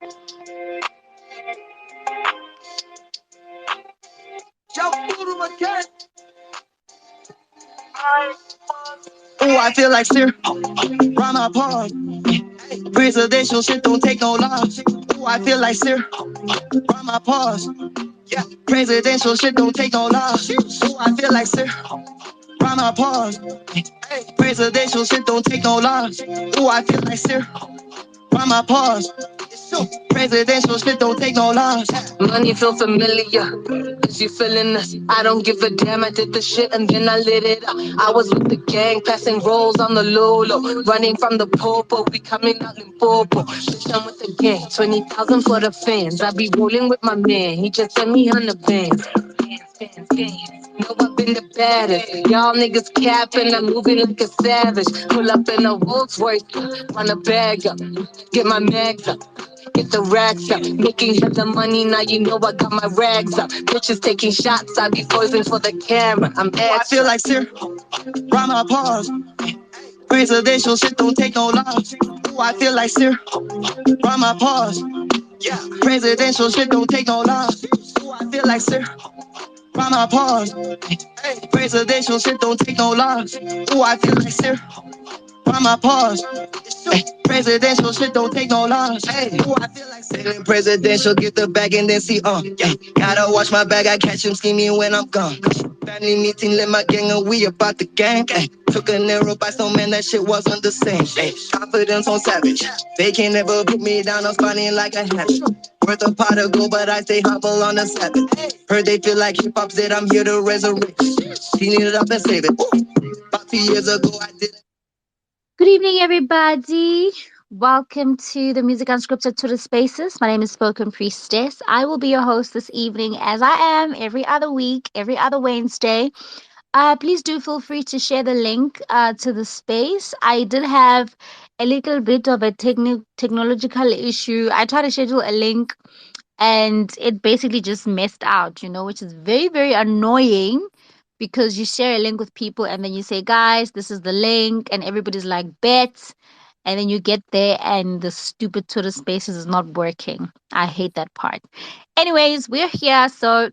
Oh, I feel like syrup. Rhyme my pause. Presidential shit don't take no loss. Oh, I feel like syrup. Rhyme my pause. Yeah, presidential shit don't take no loss. Oh, I feel like syrup. Rhyme my pause. Presidential shit don't take no loss. Oh, I feel like syrup. Rhyme my pause. Presidential shit don't take no loss. Money feel familiar. Is you feeling us? I don't give a damn. I did the shit and then I lit it up. I was with the gang, passing rolls on the Lolo. Running from the popo, we coming out in popo. Bitch, I'm with the gang. 20,000 for the fans. I be rolling with my man. He just sent me on the bands. Know I've been the baddest. Y'all niggas capping, I'm moving like a savage. Pull up in a Rolls Royce, run a bag up, get my mags up. Get the racks up, making hella money, now you know I got my rags up. Bitches taking shots, I be posing for the camera. I'm extra. I feel like syrup, rhyme my pause. Presidential shit don't take no loss. Ooh, I feel like syrup, rhyme my pause. Yeah, presidential shit don't take no loss. Ooh, I feel like syrup, rhyme my pause. Presidential shit don't take no loss. Ooh, I feel like syrup, rhyme my pause. Presidential shit don't take no loss. Hey, ooh, I feel like sailing presidential, get the bag and then see, yeah. Gotta watch my bag, I catch him scheming when I'm gone. Family meeting, let my gang and we about the gang. Ay, took an arrow by some man, that shit wasn't the same. Ay, confidence on savage. They can't never put me down, I'm spawning like a hatch. Worth a pot of gold, but I stay humble on the Sabbath. Heard they feel like hip hop said I'm here to resurrect. Clean it up and save it. About 2 years ago, I did. Good evening, everybody. Welcome to the Music Unscripted Twitter Spaces. My name is Spoken Priestess. I will be your host this evening, as I am every other week, every other Wednesday. Please do feel free to share the link to the space. I did have a little bit of a technological issue. I tried to schedule a link and it basically just messed out, which is very, very annoying because you share a link with people and then you say, guys, this is the link, and everybody's like, bet. And then you get there and the stupid Twitter spaces is not working. I hate that part. Anyways, we're here. So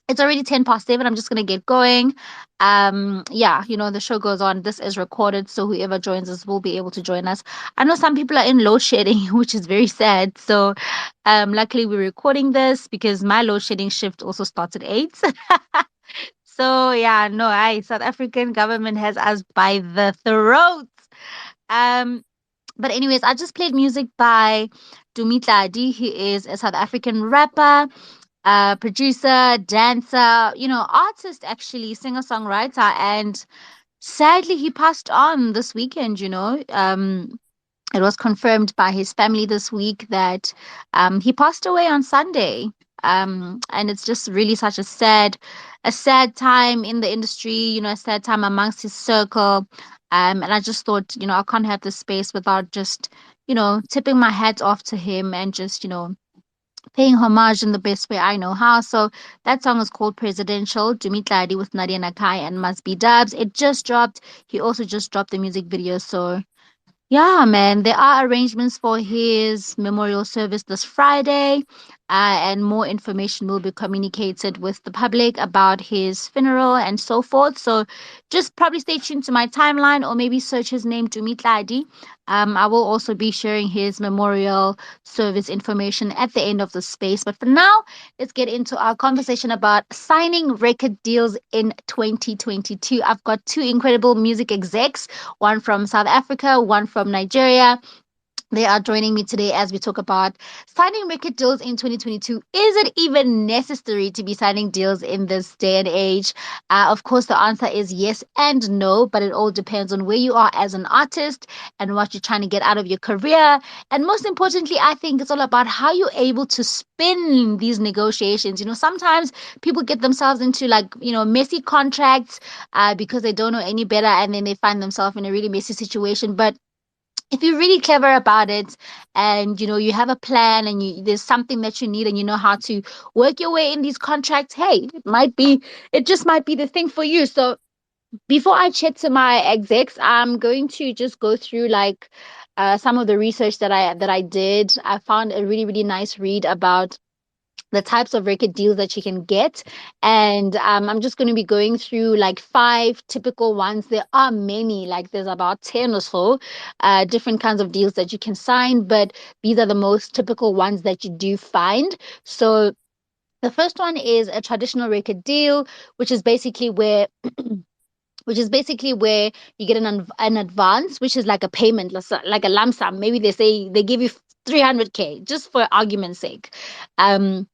it's already 10 past 7. I'm just going to get going. Yeah, the show goes on. This is recorded, so whoever joins us will be able to join us. I know some people are in load shedding, which is very sad. So luckily we're recording this because my load shedding shift also starts at 8. So yeah, no, South African government has us by the throat. um but anyways, I just played music by Dumitla Adi. He is a South African rapper, producer, dancer, artist, actually, singer songwriter. And sadly, he passed on this weekend. It was confirmed by his family this week that he passed away on Sunday. And it's just really such a sad time in the industry, a sad time amongst his circle. And I just thought, I can't have this space without just, tipping my hat off to him and just, paying homage in the best way I know how. So that song is called Presidential, Dumitladi with Nadia Nakai and Must Be Dubs. It just dropped. He also just dropped the music video. So yeah, man, there are arrangements for his memorial service this Friday, and more information will be communicated with the public about his funeral and so forth. So just probably stay tuned to my timeline or maybe search his name, Dumitladi. I will also be sharing his memorial service information at the end of the space. But for now, let's get into our conversation about signing record deals in 2022. I've got two incredible music execs, one from South Africa, one from Nigeria. They are joining me today as we talk about signing record deals in 2022. Is it even necessary to be signing deals in this day and age? Of course, the answer is yes and no, but it all depends on where you are as an artist and what you're trying to get out of your career. And most importantly, I think it's all about how you're able to spin these negotiations. Sometimes people get themselves into messy contracts because they don't know any better, and then they find themselves in a really messy situation. But if you're really clever about it and you have a plan and there's something that you need and you know how to work your way in these contracts, hey, it just might be the thing for you. So before I chat to my execs, I'm going to just go through some of the research that I did, I found a really, really nice read about the types of record deals that you can get. And I'm just going to be going through like five typical ones. There are many, like there's about 10 or so different kinds of deals that you can sign, but these are the most typical ones that you do find. So the first one is a traditional record deal, which is basically where you get an advance, which is like a payment, like a lump sum. Maybe they say they give you 300K, just for argument's sake. Um,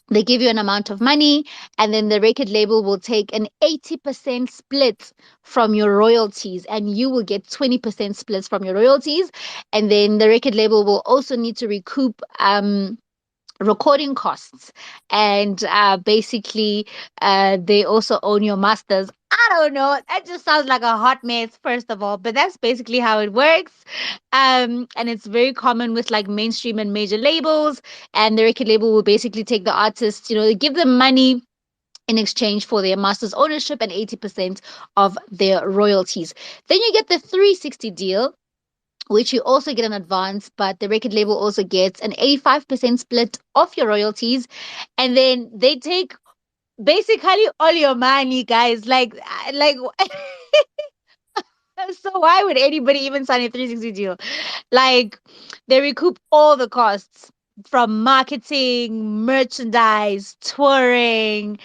they give you an amount of money, and then the record label will take an 80% split from your royalties, and you will get 20% splits from your royalties. And then the record label will also need to recoup recording costs, and basically they also own your masters. I don't know, that just sounds like a hot mess, first of all, but that's basically how it works. And it's very common with like mainstream and major labels, and the record label will basically take the artists, they give them money in exchange for their master's ownership and 80% of their royalties. Then you get the 360 deal, which you also get an advance, but the record label also gets an 85% split of your royalties. And then they take basically all your money, guys. Like, so why would anybody even sign a 360 deal? Like, they recoup all the costs from marketing, merchandise, touring.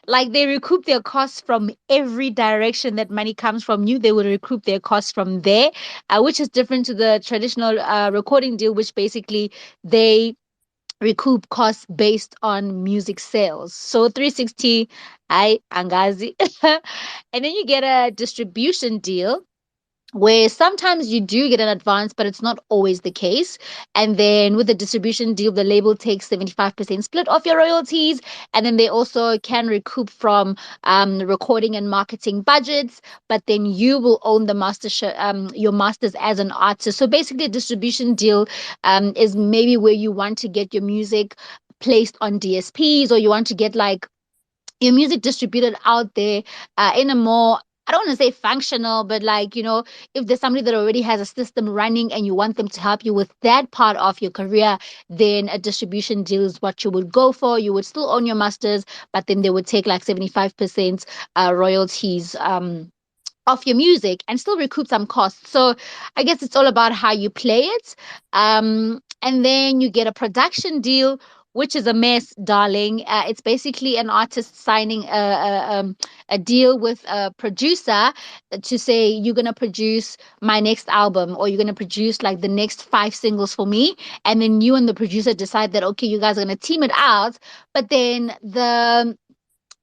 Like, they recoup their costs from every direction that money comes from you. They will recoup their costs from there, which is different to the traditional recording deal, which basically they recoup costs based on music sales. So 360, I angazi. And then you get a distribution deal, where sometimes you do get an advance, but it's not always the case. And then with the distribution deal, the label takes 75% split of your royalties. And then they also can recoup from recording and marketing budgets, but then you will own the mastership, your masters as an artist. So basically, a distribution deal is maybe where you want to get your music placed on DSPs, or you want to get like your music distributed out there in a more, I don't want to say functional, but like, if there's somebody that already has a system running and you want them to help you with that part of your career, then a distribution deal is what you would go for. You would still own your masters, but then they would take like 75% royalties. Of your music and still recoup some costs. So I guess it's all about how you play it. And then you get a production deal, which is a mess, darling. It's basically an artist signing a deal with a producer to say, you're going to produce my next album, or you're going to produce like the next five singles for me. And then you and the producer decide that, okay, you guys are going to team it out. But then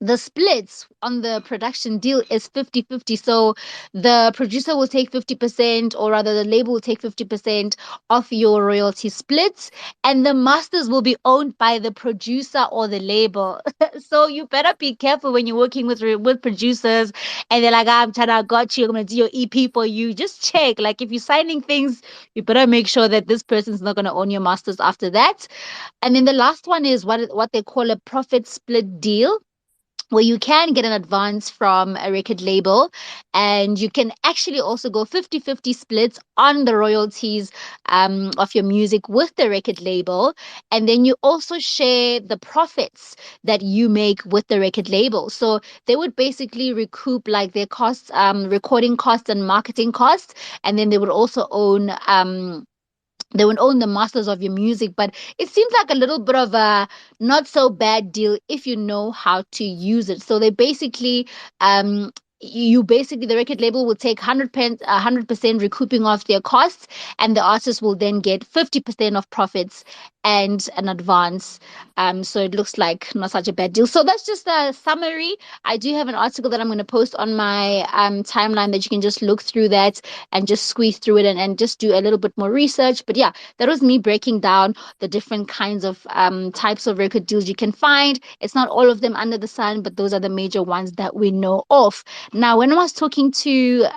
the splits on the production deal is 50-50. So the producer will take 50%, or rather the label will take 50% of your royalty splits, and the masters will be owned by the producer or the label. So you better be careful when you're working with producers, and they're like, I'm trying to got you, I'm gonna do your EP for you. Just check. Like, if you're signing things, you better make sure that this person's not gonna own your masters after that. And then the last one is what they call a profit split deal, where you can get an advance from a record label, and you can actually also go 50-50 splits on the royalties of your music with the record label. And then you also share the profits that you make with the record label. So they would basically recoup like their costs, recording costs and marketing costs. And then they would own the masters of your music. But it seems like a little bit of a not so bad deal if you know how to use it. So they basically you basically, the record label will take 100% recouping of their costs, and the artist will then get 50% of profits and an advance. So it looks like not such a bad deal. So that's just a summary. I do have an article that I'm going to post on my timeline, that you can just look through that and just squeeze through it, and just do a little bit more research. But yeah, that was me breaking down the different kinds of types of record deals you can find. It's not all of them under the sun, but those are the major ones that we know of. Now, when I was talking to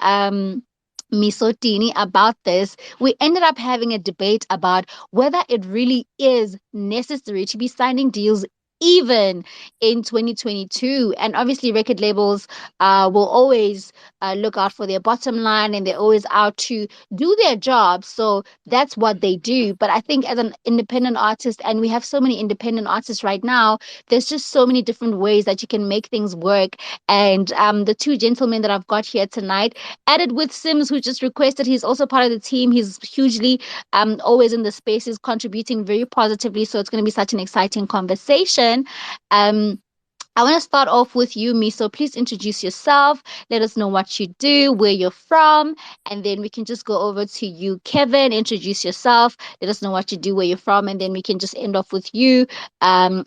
Misotini about this, we ended up having a debate about whether it really is necessary to be signing deals even in 2022. And obviously, record labels will always look out for their bottom line, and they're always out to do their job. So that's what they do. But I think as an independent artist, and we have so many independent artists right now, there's just so many different ways that you can make things work. And the two gentlemen that I've got here tonight, added with Sims, who just requested, he's also part of the team. He's hugely always in the spaces, contributing very positively. So it's going to be such an exciting conversation. Um, I want to start off with you, Miso. Please introduce yourself. Let us know what you do, where you're from, and then we can just go over to you, Kevin. Introduce yourself. Let us know what you do, where you're from, and then we can just end off with you,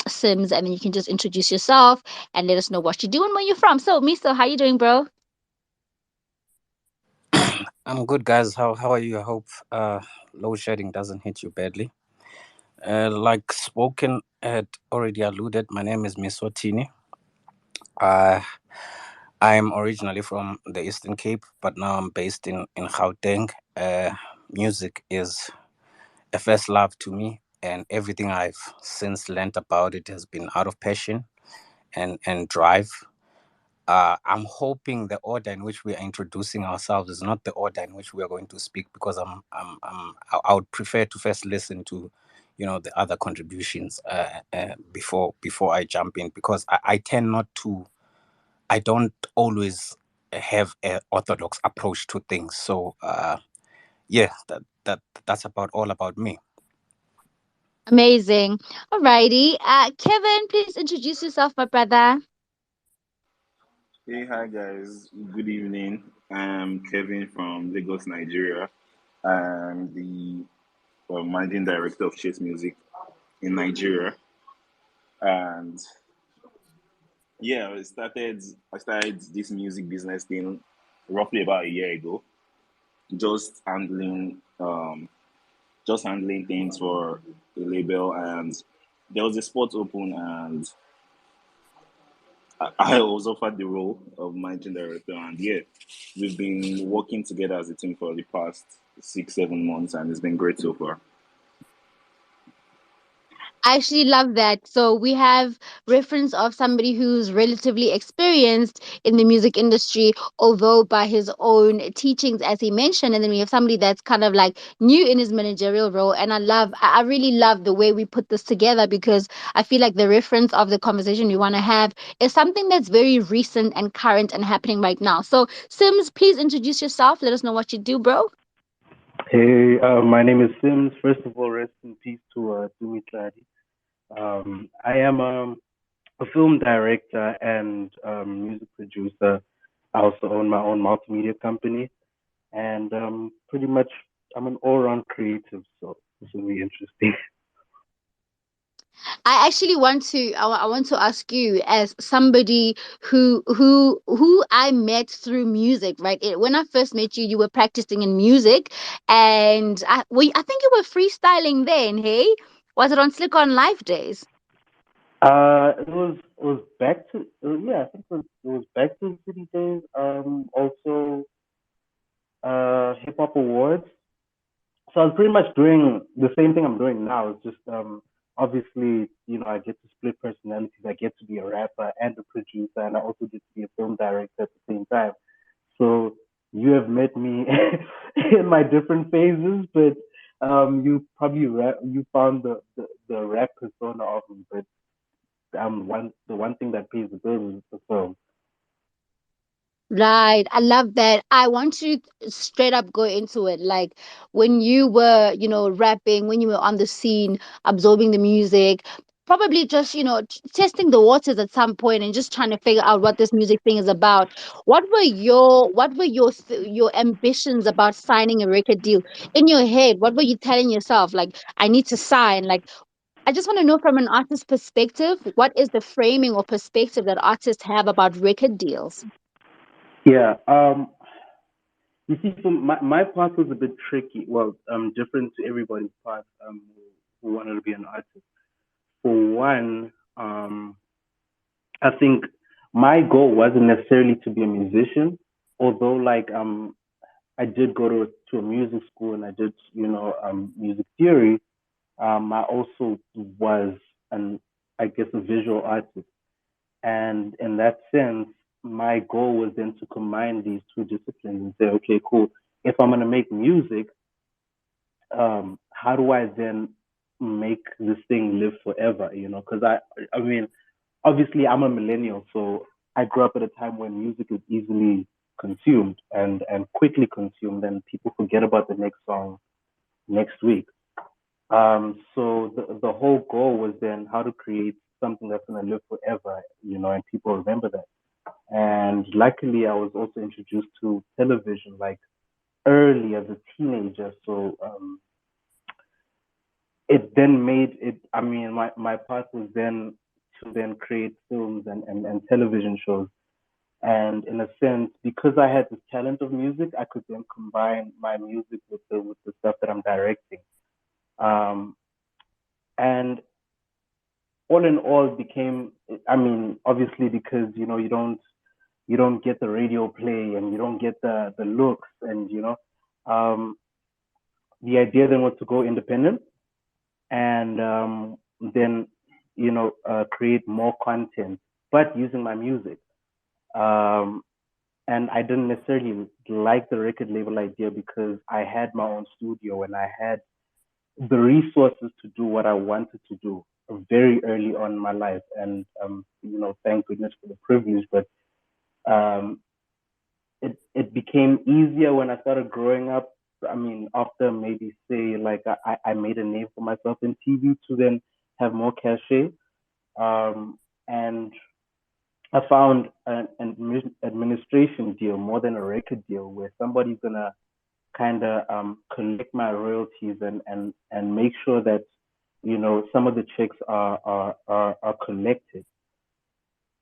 Sims, and then you can just introduce yourself and let us know what you do and where you're from. So, Miso, how you doing, bro? I'm good, guys. How are you? I hope load shedding doesn't hit you badly. Like Spoken had already alluded, my name is Miswatini. Uh, I'm originally from the Eastern Cape, but now I'm based in Gauteng. Music is a first love to me, and everything I've since learned about it has been out of passion and drive. I'm hoping the order in which we are introducing ourselves is not the order in which we are going to speak, because I would prefer to first listen to, the other contributions before I jump in, because I tend not to. I don't always have an orthodox approach to things. So yeah, that's about all about me. Amazing. Alrighty. Kevin, please introduce yourself, my brother. Hey, hi guys. Good evening. I'm Kevin from Lagos, Nigeria. I'm the managing director of Chase Music in Nigeria. And yeah, I started this music business thing roughly about a year ago. Just handling just handling things for a label, and there was a spot open, and I was offered the role of managing director, and yeah, we've been working together as a team for the past 6, 7 months, and it's been great so far. I actually love that. So we have reference of somebody who's relatively experienced in the music industry, although by his own teachings, as he mentioned, and then we have somebody that's kind of like new in his managerial role. And I really love the way we put this together, because I feel like the reference of the conversation we want to have is something that's very recent and current and happening right now. So Sims, please introduce yourself. Let us know what you do, bro. Hey, my name is Sims. First of all, rest in peace to Dumi Tladi. I am a film director and music producer. I also own my own multimedia company, and pretty much I'm an all-round creative. So this will be interesting. I actually I want to ask you, as somebody who I met through music, right? When I first met you, you were practicing in music, and I think you were freestyling then. Hey, was it on Slick On Live days? It was back to yeah, I think it was back to City Days. Also Hip Hop Awards. So I was pretty much doing the same thing I'm doing now. It's just obviously, I get to split personalities. I get to be a rapper and a producer, and I also get to be a film director at the same time. So you have met me in my different phases, but you found the rap persona of me. But the one thing that pays the bills is the film. Right. I love that. I want to straight up go into it. Like when you were, rapping, when you were on the scene, absorbing the music, probably just, testing the waters at some point and just trying to figure out what this music thing is about. What were your ambitions about signing a record deal in your head? What were you telling yourself? Like, I need to sign. Like, I just want to know from an artist's perspective, what is the framing or perspective that artists have about record deals? Yeah. You see, so my path was a bit tricky. Well, different to everybody's path. Who wanted to be an artist. For one, I think my goal wasn't necessarily to be a musician, although I did go to a music school and I did music theory. I also was an I guess, a visual artist. And in that sense, my goal was then to combine these two disciplines and say, okay, cool. If I'm gonna make music, how do I then make this thing live forever? You know, because I mean, obviously I'm a millennial, so I grew up at a time when music is easily consumed and quickly consumed, and people forget about the next song next week. So the whole goal was then how to create something that's gonna live forever, you know, and people remember that. And luckily, I was also introduced to television like early as a teenager. So it then made it. I mean, my path was then to then create films and television shows. And in a sense, because I had this talent of music, I could then combine my music with the stuff that I'm directing. Um, and all in all, it became. I mean, obviously, because you don't get the radio play and you don't get the looks and um, the idea then was to go independent and then create more content but using my music. um, and I didn't necessarily like the record label idea because I had my own studio and I had the resources to do what I wanted to do very early on in my life. And thank goodness for the privilege. But um, it became easier when I started growing up. I mean, after maybe say like I made a name for myself in TV to then have more cachet. And I found an administration deal more than a record deal where somebody's gonna kind of collect my royalties and make sure that some of the checks are collected.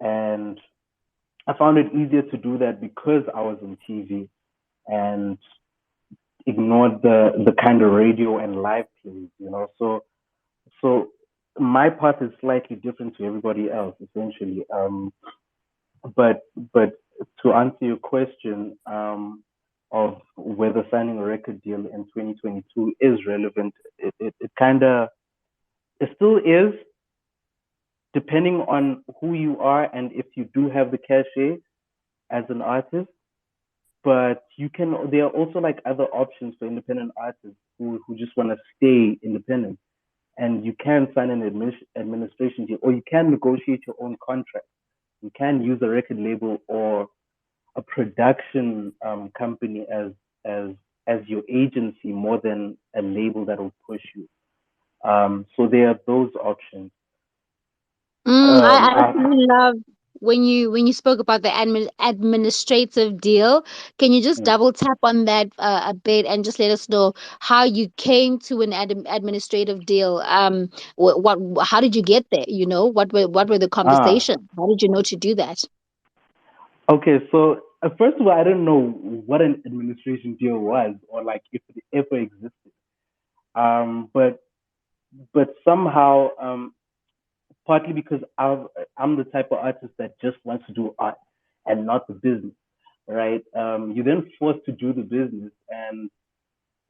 And I found it easier to do that because I was in TV and ignored the kind of radio and live plays, So my path is slightly different to everybody else, essentially. But to answer your question of whether signing a record deal in 2022 is relevant, it kind of it still is, depending on who you are and if you do have the cachet as an artist. But there are also like other options for independent artists who just want to stay independent. And you can sign an administration deal, or you can negotiate your own contract. You can use a record label or a production company as your agency more than a label that will push you. So there are those options. I I, really love when you spoke about the administrative deal. Can you just mm, double tap on that a bit and just let us know how you came to an administrative deal? How did you get there? What were the ah, conversations? How did you know to do that? okay. So first of all, I don't know what an administration deal was or like if it ever existed. But somehow, partly because I'm the type of artist that just wants to do art and not the business, right? You then forced to do the business,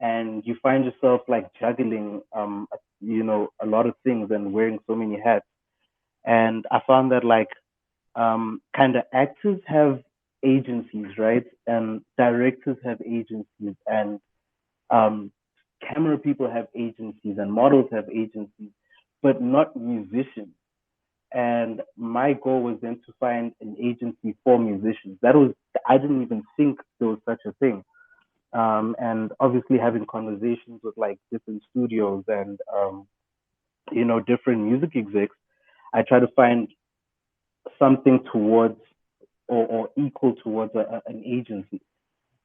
and you find yourself like juggling, a lot of things and wearing so many hats. And I found that like kind of actors have agencies, right? And directors have agencies, and um, camera people have agencies, and models have agencies, but not musicians. And my goal was then to find an agency for musicians. I didn't even think there was such a thing. And obviously having conversations with like different studios and different music execs, I try to find something towards or equal towards an agency.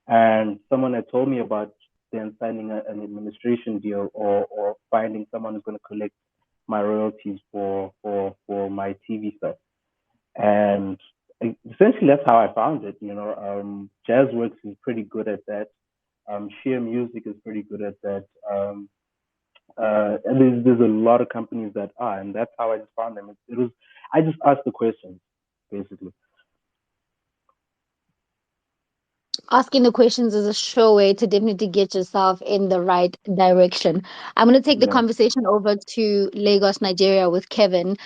And someone had told me about then signing an administration deal or finding someone who's going to collect my royalties for my TV stuff. And essentially, that's how I found it. Jazzworks is pretty good at that. Sheer Music is pretty good at that. And there's a lot of companies that are, and that's how I just found them. It was I just asked the questions basically. Asking the questions is a sure way to definitely get yourself in the right direction. I'm going to take the Yeah. conversation over to Lagos, Nigeria with Kevin.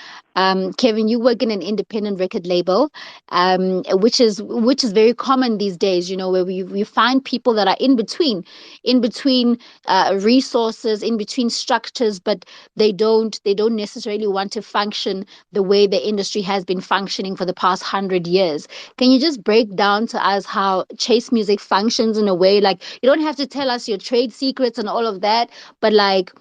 Kevin, you work in an independent record label, which is very common these days, where we find people that are in between resources, in between structures, but they don't necessarily want to function the way the industry has been functioning for the past 100 years. Can you just break down to us how Chase Music functions in a way? Like, you don't have to tell us your trade secrets and all of that, but like,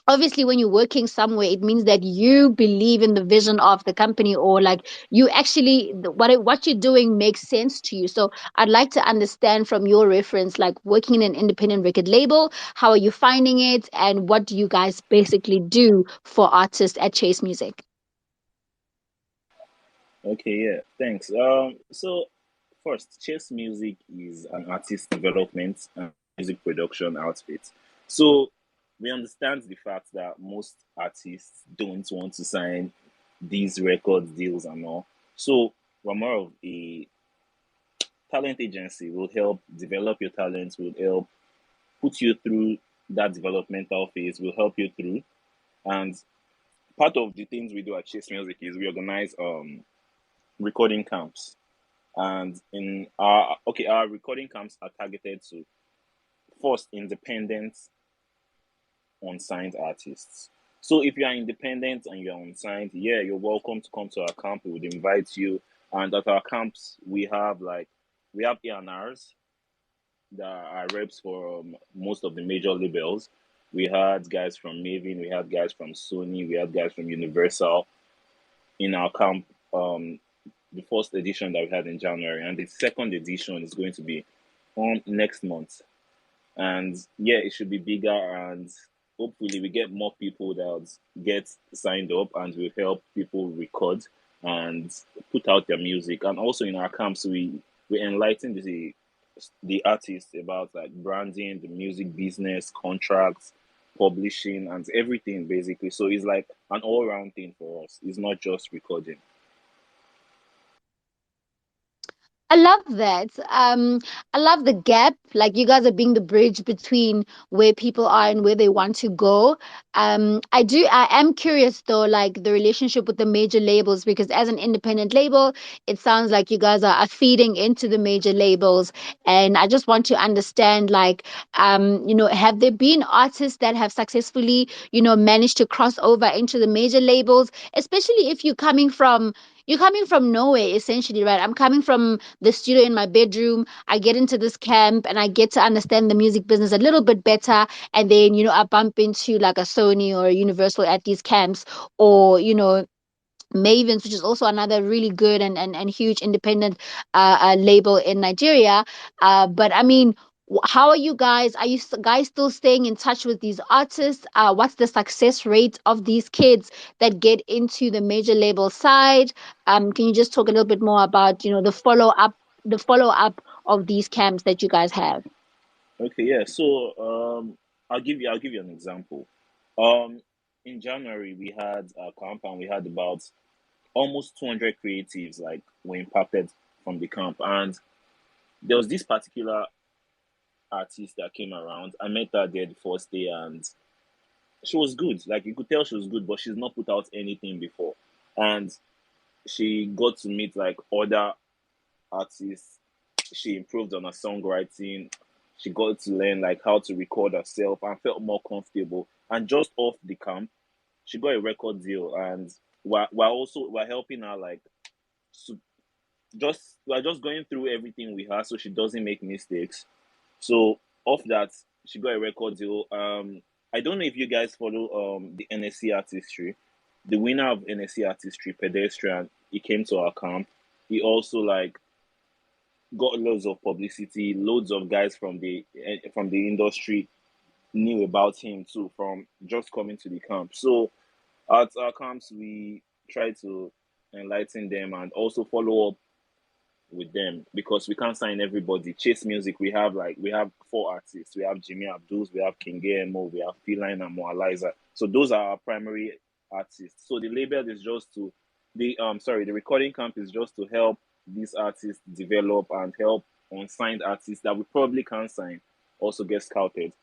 obviously when you're working somewhere, it means that you believe in the vision of the company, or like you actually what you're doing makes sense to you. So I'd like to understand from your reference, like working in an independent record label, how are you finding it, and what do you guys basically do for artists at Chase Music? Okay, yeah, thanks. So first, Chess Music is an artist development and music production outfit. So we understand the fact that most artists don't want to sign these record deals and all. So we're more of a talent agency. Will help develop your talents. Will help put you through that developmental phase. Will help you through. And part of the things we do at Chess Music is we organize recording camps. And in our recording camps are targeted to first independent unsigned artists. So if you are independent and you're unsigned, yeah, you're welcome to come to our camp. We would invite you. And at our camps, we have A&Rs that are reps for most of the major labels. We had guys from Maven, we had guys from Sony, we had guys from Universal in our camp. The first edition that we had in January, and the second edition is going to be on next month. And yeah, it should be bigger, and hopefully we get more people that get signed up, and will help people record and put out their music. And also in our camps, we enlighten the artists about like branding, the music business, contracts, publishing, and everything basically. So it's like an all round thing for us. It's not just recording. I love that. I love the gap. Like, you guys are being the bridge between where people are and where they want to go. I am curious though, like the relationship with the major labels, because as an independent label, it sounds like you guys are feeding into the major labels. And I just want to understand, like, have there been artists that have successfully, managed to cross over into the major labels, especially if you're coming from nowhere, essentially, right? I'm coming from the studio in my bedroom. I get into this camp and I get to understand the music business a little bit better. And then, I bump into like a Sony or a Universal at these camps, or, Mavens, which is also another really good and huge independent label in Nigeria. But I mean, how are you guys? Are you guys still staying in touch with these artists? What's the success rate of these kids that get into the major label side? Can you just talk a little bit more about, the follow up of these camps that you guys have? Okay, yeah. So I'll give you an example. Um in January we had a camp, and we had about almost 200 creatives like were impacted from the camp. And there was this particular artist that came around. I met her there the first day, and she was good. Like, you could tell she was good, but she's not put out anything before. And she got to meet like other artists. She improved on her songwriting. She got to learn like how to record herself and felt more comfortable. And just off the camp, she got a record deal. And we're helping her like to we're just going through everything with her so she doesn't make mistakes. So off that, she got a record deal. I don't know if you guys follow the NSC artistry. The winner of NSC artistry, pedestrian, he came to our camp. He also like got loads of publicity. Loads of guys from the industry knew about him too from just coming to the camp. So at our camps, we try to enlighten them and also follow up with them, because we can't sign everybody. Chase Music, we have four artists. We have Jimmy Abdul's, we have King Mo, we have Feline and Moaliza. So those are our primary artists. So the label is just the recording camp is just to help these artists develop and help unsigned artists that we probably can't sign also get scouted.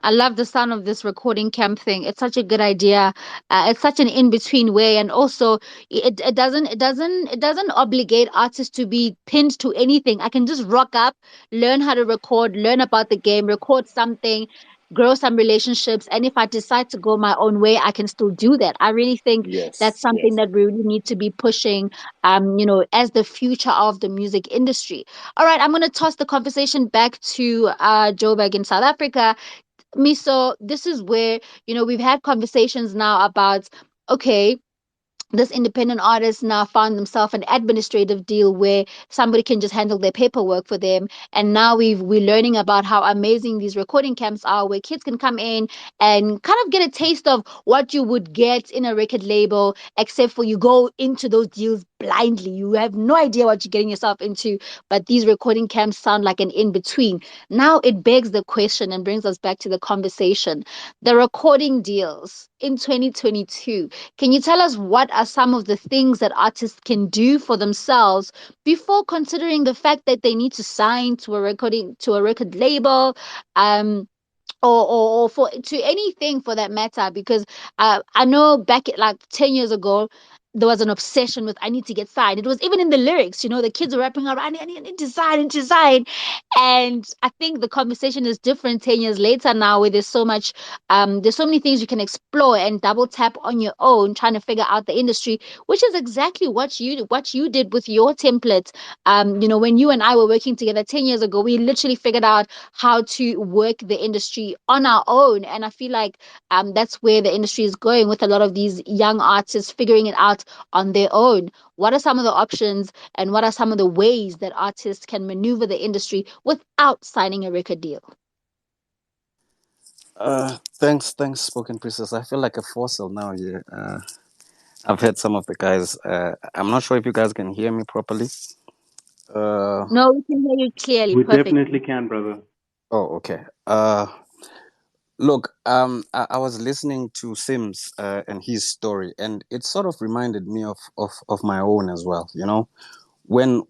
I love the sound of this recording camp thing. It's such a good idea. It's such an in-between way, and also it doesn't obligate artists to be pinned to anything. I can just rock up, learn how to record, learn about the game, record something, grow some relationships, and if I decide to go my own way, I can still do that. I really think Yes, that's something yes. that we really need to be pushing, as the future of the music industry. All right, I'm going to toss the conversation back to Joburg in South Africa. Miso, this is where, we've had conversations now about, okay, this independent artist now found themselves an administrative deal where somebody can just handle their paperwork for them. And now we're learning about how amazing these recording camps are, where kids can come in and kind of get a taste of what you would get in a record label, except for you go into those deals blindly. You have no idea what you're getting yourself into. But these recording camps sound like an in between. Now it begs the question and brings us back to the conversation. The recording deals in 2022, can you tell us what are some of the things that artists can do for themselves before considering the fact that they need to sign to a record label? Or for to anything for that matter, because I know back at like 10 years ago there was an obsession with I need to get signed. It was even in the lyrics, the kids were rapping around, I need to sign, I need to sign. And I think the conversation is different 10 years later now, where there's so many things you can explore and double tap on your own, trying to figure out the industry, which is exactly what you did with your template. When you and I were working together 10 years ago, we literally figured out how to work the industry on our own. And I feel like that's where the industry is going, with a lot of these young artists figuring it out on their own. What are some of the options, and what are some of the ways that artists can maneuver the industry without signing a record deal? Thanks, Spoken Princess. I feel like a fossil now here. I've heard some of the guys. I'm not sure if you guys can hear me properly. No, we can hear you clearly, We perfect. definitely can, brother. Oh, okay. Look, I was listening to Sims and his story, and it sort of reminded me of my own as well. When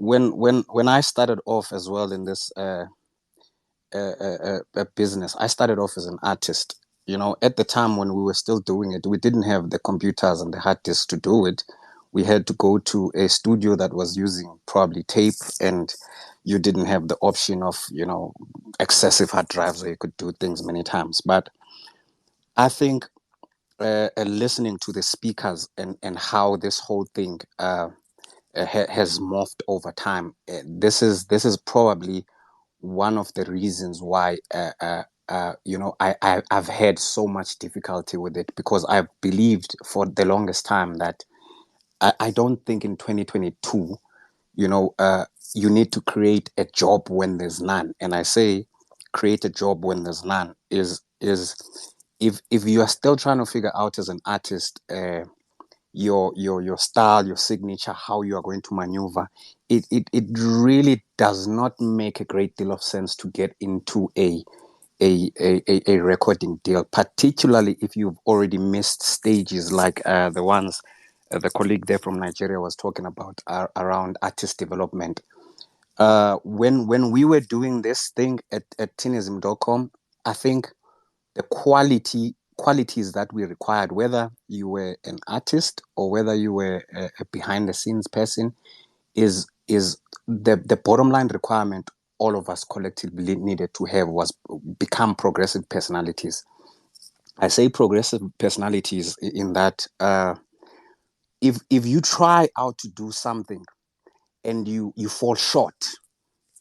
I started off as well in this business, I started off as an artist. At the time when we were still doing it, we didn't have the computers and the hard disks to do it. We had to go to a studio that was using probably tape, and you didn't have the option of, excessive hard drives where you could do things many times. But I think listening to the speakers and how this whole thing has morphed over time, this is probably one of the reasons why I've had so much difficulty with it, because I've believed for the longest time that I don't think in 2022 you need to create a job when there's none. And I say create a job when there's none is if you are still trying to figure out as an artist your style, your signature, how you are going to maneuver, it really does not make a great deal of sense to get into a recording deal, particularly if you've already missed stages like the ones the colleague there from Nigeria was talking about around artist development. When we were doing this thing at Tinism.com, I think the qualities that we required, whether you were an artist or whether you were a behind the scenes person, is the bottom line requirement all of us collectively needed to have was become progressive personalities. I say progressive personalities in that if you try out to do something and you fall short,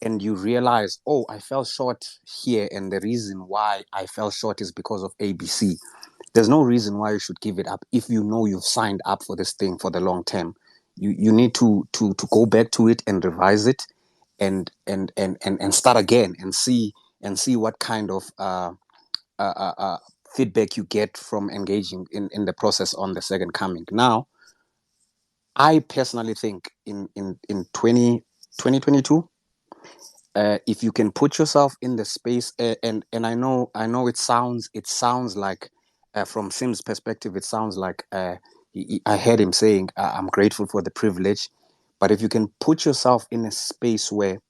and you realize, oh, I fell short here, and the reason why I fell short is because of ABC. There's no reason why you should give it up if you know you've signed up for this thing for the long term. You need to go back to it and revise it, and start again and see what kind of feedback you get from engaging in the process on the second coming. Now, I personally think in 2022, if you can put yourself in the space, and I know it sounds like from Sim's perspective, it sounds like I heard him saying, I'm grateful for the privilege, But if you can put yourself in a space where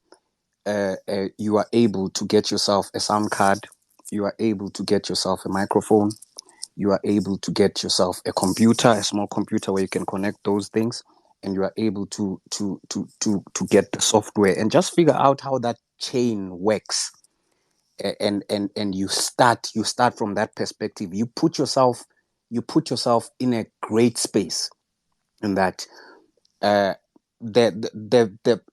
you are able to get yourself a sound card, you are able to get yourself a microphone, you are able to get yourself a computer, a small computer where you can connect those things, and you are able to get the software and just figure out how that chain works. And you start from that perspective. You put yourself in a great space, in that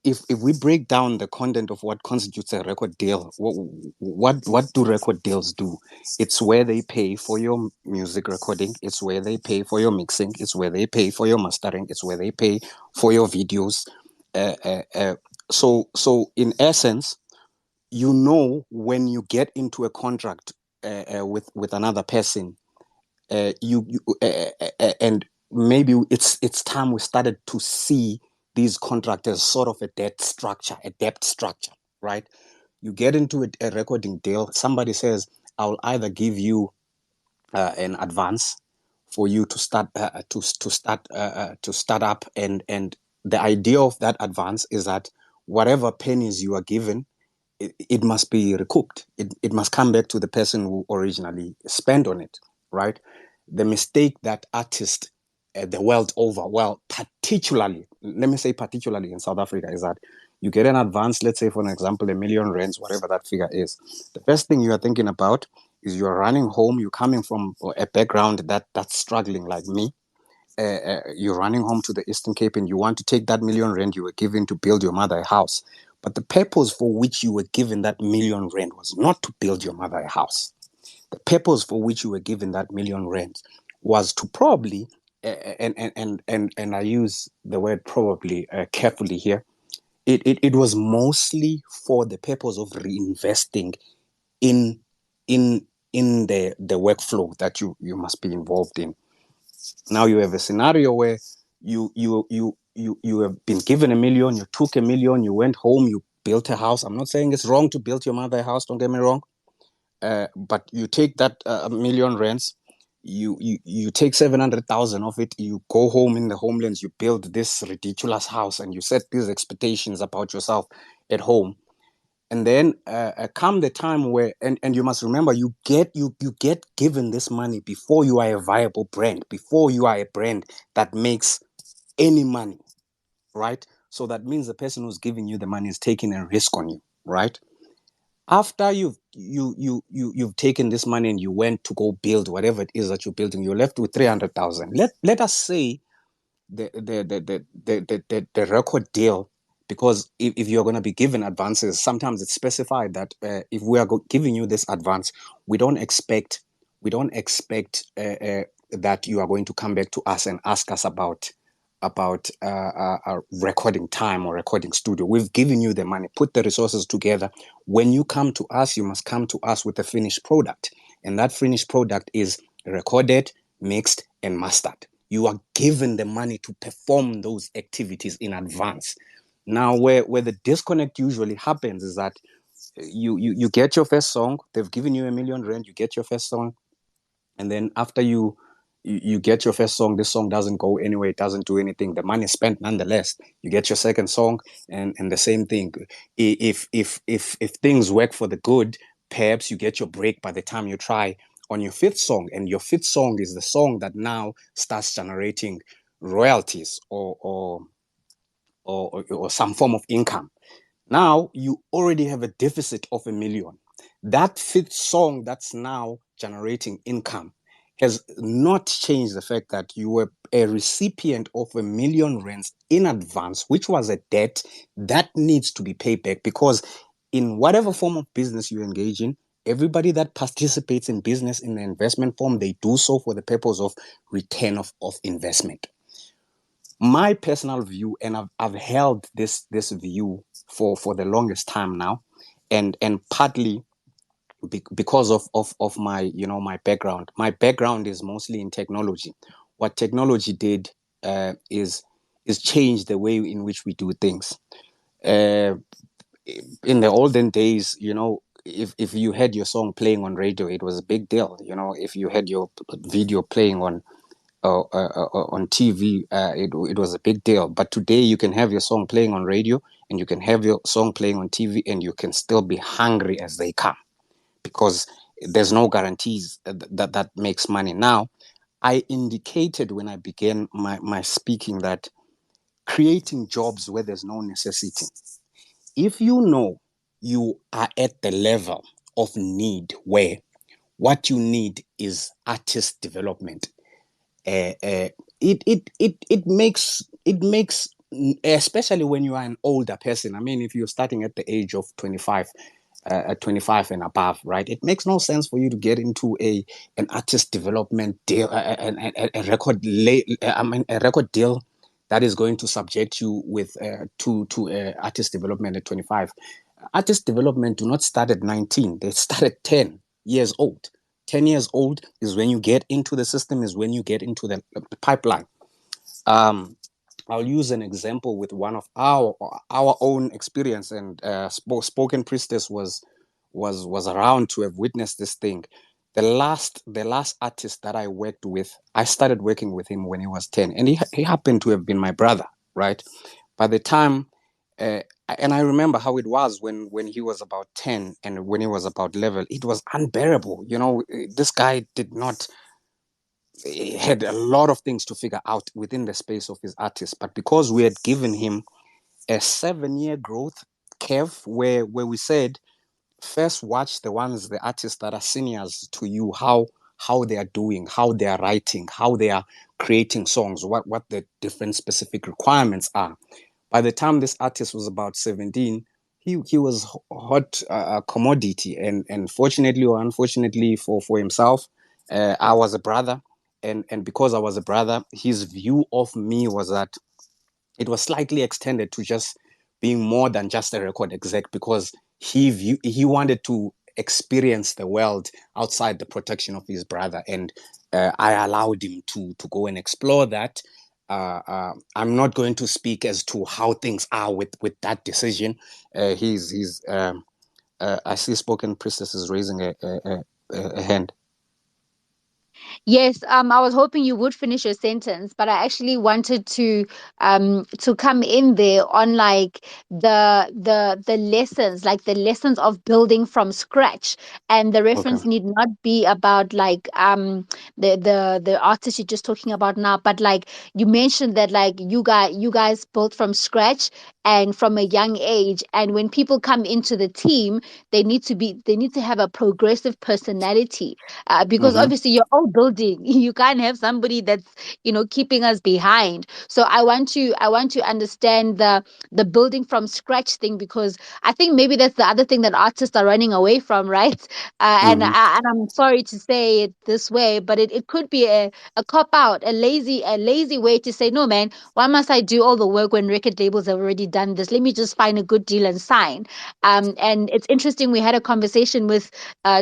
if we break down the content of what constitutes a record deal, what do record deals do? It's where they pay for your music recording, it's where they pay for your mixing, it's where they pay for your mastering, it's where they pay for your videos. So in essence, when you get into a contract with another person, and maybe it's time we started to see these contracts as sort of a debt structure, right? You get into a recording deal, somebody says, I'll either give you an advance for you to start up, and the idea of that advance is that whatever pennies you are given, it must be recouped. It must come back to the person who originally spent on it, right? The mistake that artists the world over, well, particularly in South Africa, is that you get an advance, let's say, for an example, R1 million, whatever that figure is. The first thing you are thinking about is you're running home, you're coming from a background that's struggling like me. You're running home to the Eastern Cape and you want to take that R1 million you were given to build your mother a house. But the purpose for which you were given that R1 million was not to build your mother a house. The purpose for which you were given that R1 million was to probably, and I use the word probably carefully here, it was mostly for the purpose of reinvesting in the workflow that you must be involved in. Now you have a scenario where you have been given R1 million, you took R1 million, you went home, you built a house. I'm not saying it's wrong to build your mother a house, don't get me wrong. But you take that R1 million, you take 700,000 of it, you go home in the homelands, you build this ridiculous house, and you set these expectations about yourself at home. And then come the time where, and you must remember, you get given this money before you are a viable brand, before you are a brand that makes any money, right? So that means the person who's giving you the money is taking a risk on you, right? After you've taken this money and you went to go build whatever it is that you're building, you're left with 300,000. Let us say the record deal, because if you're going to be given advances, sometimes it's specified that if we are giving you this advance, we don't expect that you are going to come back to us and ask us about recording time or recording studio. We've given you the money, put the resources together. When you come to us, you must come to us with a finished product, and that finished product is recorded, mixed, and mastered. You are given the money to perform those activities in advance. Now, where the disconnect usually happens is that you get your first song, they've given you R1 million, you get your first song, and then after you get your first song, this song doesn't go anywhere, it doesn't do anything, the money is spent nonetheless. You get your second song, and the same thing. If things work for the good, perhaps you get your break by the time you try on your fifth song, and your fifth song is the song that now starts generating royalties or some form of income. Now you already have a deficit of R1 million. That fifth song that's now generating income has not changed the fact that you were a recipient of R1 million in advance, which was a debt that needs to be paid back, because in whatever form of business you engage in, everybody that participates in business in the investment form, they do so for the purpose of return of investment. My personal view, and I've held this view for the longest time now, and partly because of my my background. My background is mostly in technology. What technology did is change the way in which we do things. In the olden days, if you had your song playing on radio, it was a big deal. If you had your video playing on on TV, it was a big deal. But today you can have your song playing on radio, and you can have your song playing on TV, and you can still be hungry as they come, because there's no guarantees that makes money. Now, I indicated when I began my speaking that creating jobs where there's no necessity. If you know you are at the level of need where what you need is artist development, it makes, especially when you are an older person. I mean, if you're starting at the age of 25, at 25 and above, right? It makes no sense for you to get into an artist development deal, a record a record deal that is going to subject you with to artist development at 25. Artist development do not start at 19; they start at 10 years old. 10 years old is when you get into the system, is when you get into the pipeline. I'll use an example with one of our own experience, and Spoken Priestess was around to have witnessed this thing. The last artist that I worked with, I started working with him when he was 10, and he happened to have been my brother, right? By the time, and I remember how it was when he was about 10 and when he was about 11, it was unbearable. You know, this guy had a lot of things to figure out within the space of his artist, but because we had given him a 7-year growth curve where we said, first watch the artists that are seniors to you, how they are doing, how they are writing, how they are creating songs, what the different specific requirements are. By the time this artist was about 17, he was hot commodity, and fortunately or unfortunately for himself, I was a brother, and because I was a brother, his view of me was that it was slightly extended to just being more than just a record exec, because he wanted to experience the world outside the protection of his brother, and I allowed him to go and explore that. I'm not going to speak as to how things are with that decision. He's I see Spoken Priestess is raising a hand. Yes, I was hoping you would finish your sentence, but I actually wanted to come in there on like the lessons, like the lessons of building from scratch. And the reference Okay. need not be about like the artist you're just talking about now, but like you mentioned that like you guys built from scratch and from a young age. And when people come into the team, they need to have a progressive personality, because Mm-hmm. obviously you're all building. You can't have somebody that's keeping us behind. So I want to understand the building from scratch thing, because I think maybe that's the other thing that artists are running away from, right? Mm-hmm. And I'm sorry to say it this way, but it could be a cop out, a lazy way to say, no man, why must I do all the work when record labels have already done this? Let me just find a good deal and sign. And it's interesting, we had a conversation with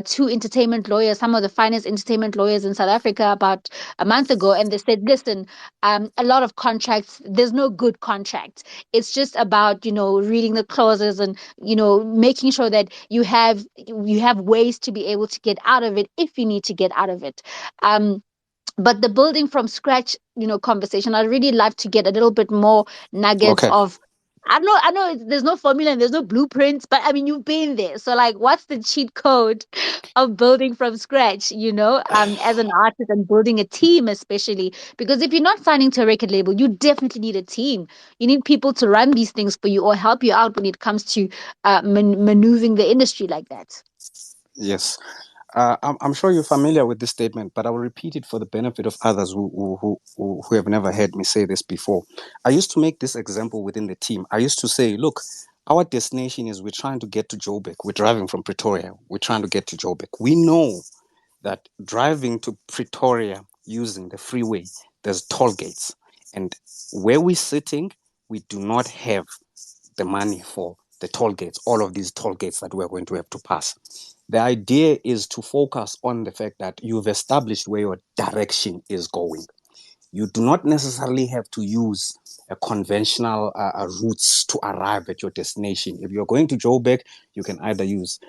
two entertainment lawyers, some of the finest entertainment lawyers in South Africa, about a month ago, and they said, "Listen, a lot of contracts. There's no good contract. It's just about reading the clauses and making sure that you have ways to be able to get out of it if you need to get out of it." But the building from scratch conversation, I'd really love to get a little bit more nuggets Okay. of. I know there's no formula and there's no blueprints, but I mean you've been there. So like, what's the cheat code of building from scratch? As an artist and building a team, especially because if you're not signing to a record label, you definitely need a team. You need people to run these things for you or help you out when it comes to maneuvering the industry like that. Yes. I'm sure you're familiar with this statement, but I will repeat it for the benefit of others who have never heard me say this before. I used to make this example within the team. I used to say, look, our destination is we're trying to get to Joburg. We're driving from Pretoria. We're trying to get to Joburg. We know that driving to Pretoria using the freeway, there's toll gates. And where we're sitting, we do not have the money for the toll gates, all of these toll gates that we're going to have to pass. The idea is to focus on the fact that you've established where your direction is going. You do not necessarily have to use conventional routes to arrive at your destination. If you're going to Joburg, you can either use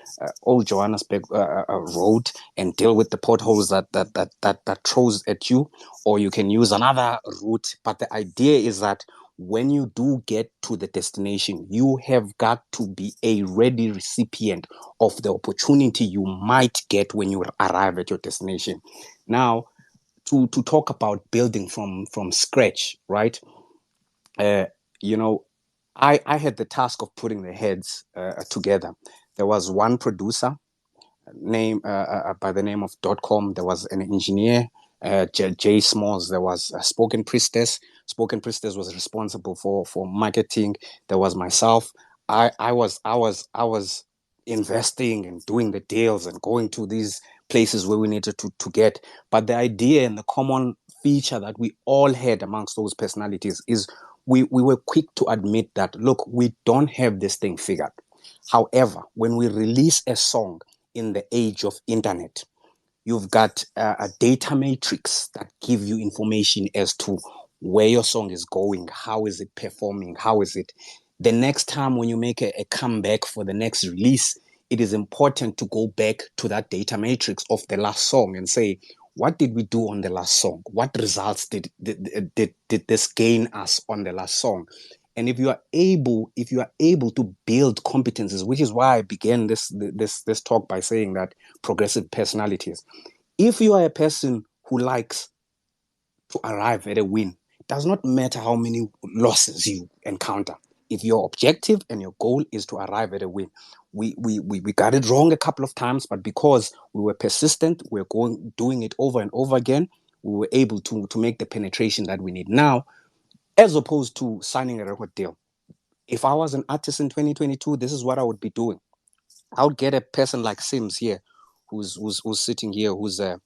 Old Johannesburg Road and deal with the potholes that throws at you, or you can use another route. But the idea is that when you do get to the destination, you have got to be a ready recipient of the opportunity you might get when you arrive at your destination. Now, to talk about building from scratch, right? You know, I had the task of putting the heads together. There was one producer by the name of .com. There was an engineer, Jay Smalls. There was a Spoken Priestess. Spoken Priestess was responsible for marketing. There was myself. I was investing and doing the deals and going to these places where we needed to get. But the idea and the common feature that we all had amongst those personalities is we were quick to admit that, look, we don't have this thing figured. However, when we release a song in the age of internet, you've got a data matrix that give you information as to where your song is going, how is it performing, how is it. The next time when you make a comeback for the next release, it is important to go back to that data matrix of the last song and say, what did we do on the last song? What results did this gain us on the last song? And if you are able to build competencies, which is why I began this talk by saying that progressive personalities. If you are a person who likes to arrive at a win, it does not matter how many losses you encounter. If your objective and your goal is to arrive at a win, we got it wrong a couple of times, but because we were persistent, we're doing it over and over again, we were able to make the penetration that we need now, as opposed to signing a record deal. If I was an artist in 2022, this is what I would be doing. I would get a person like Sims here, who's sitting here, who's a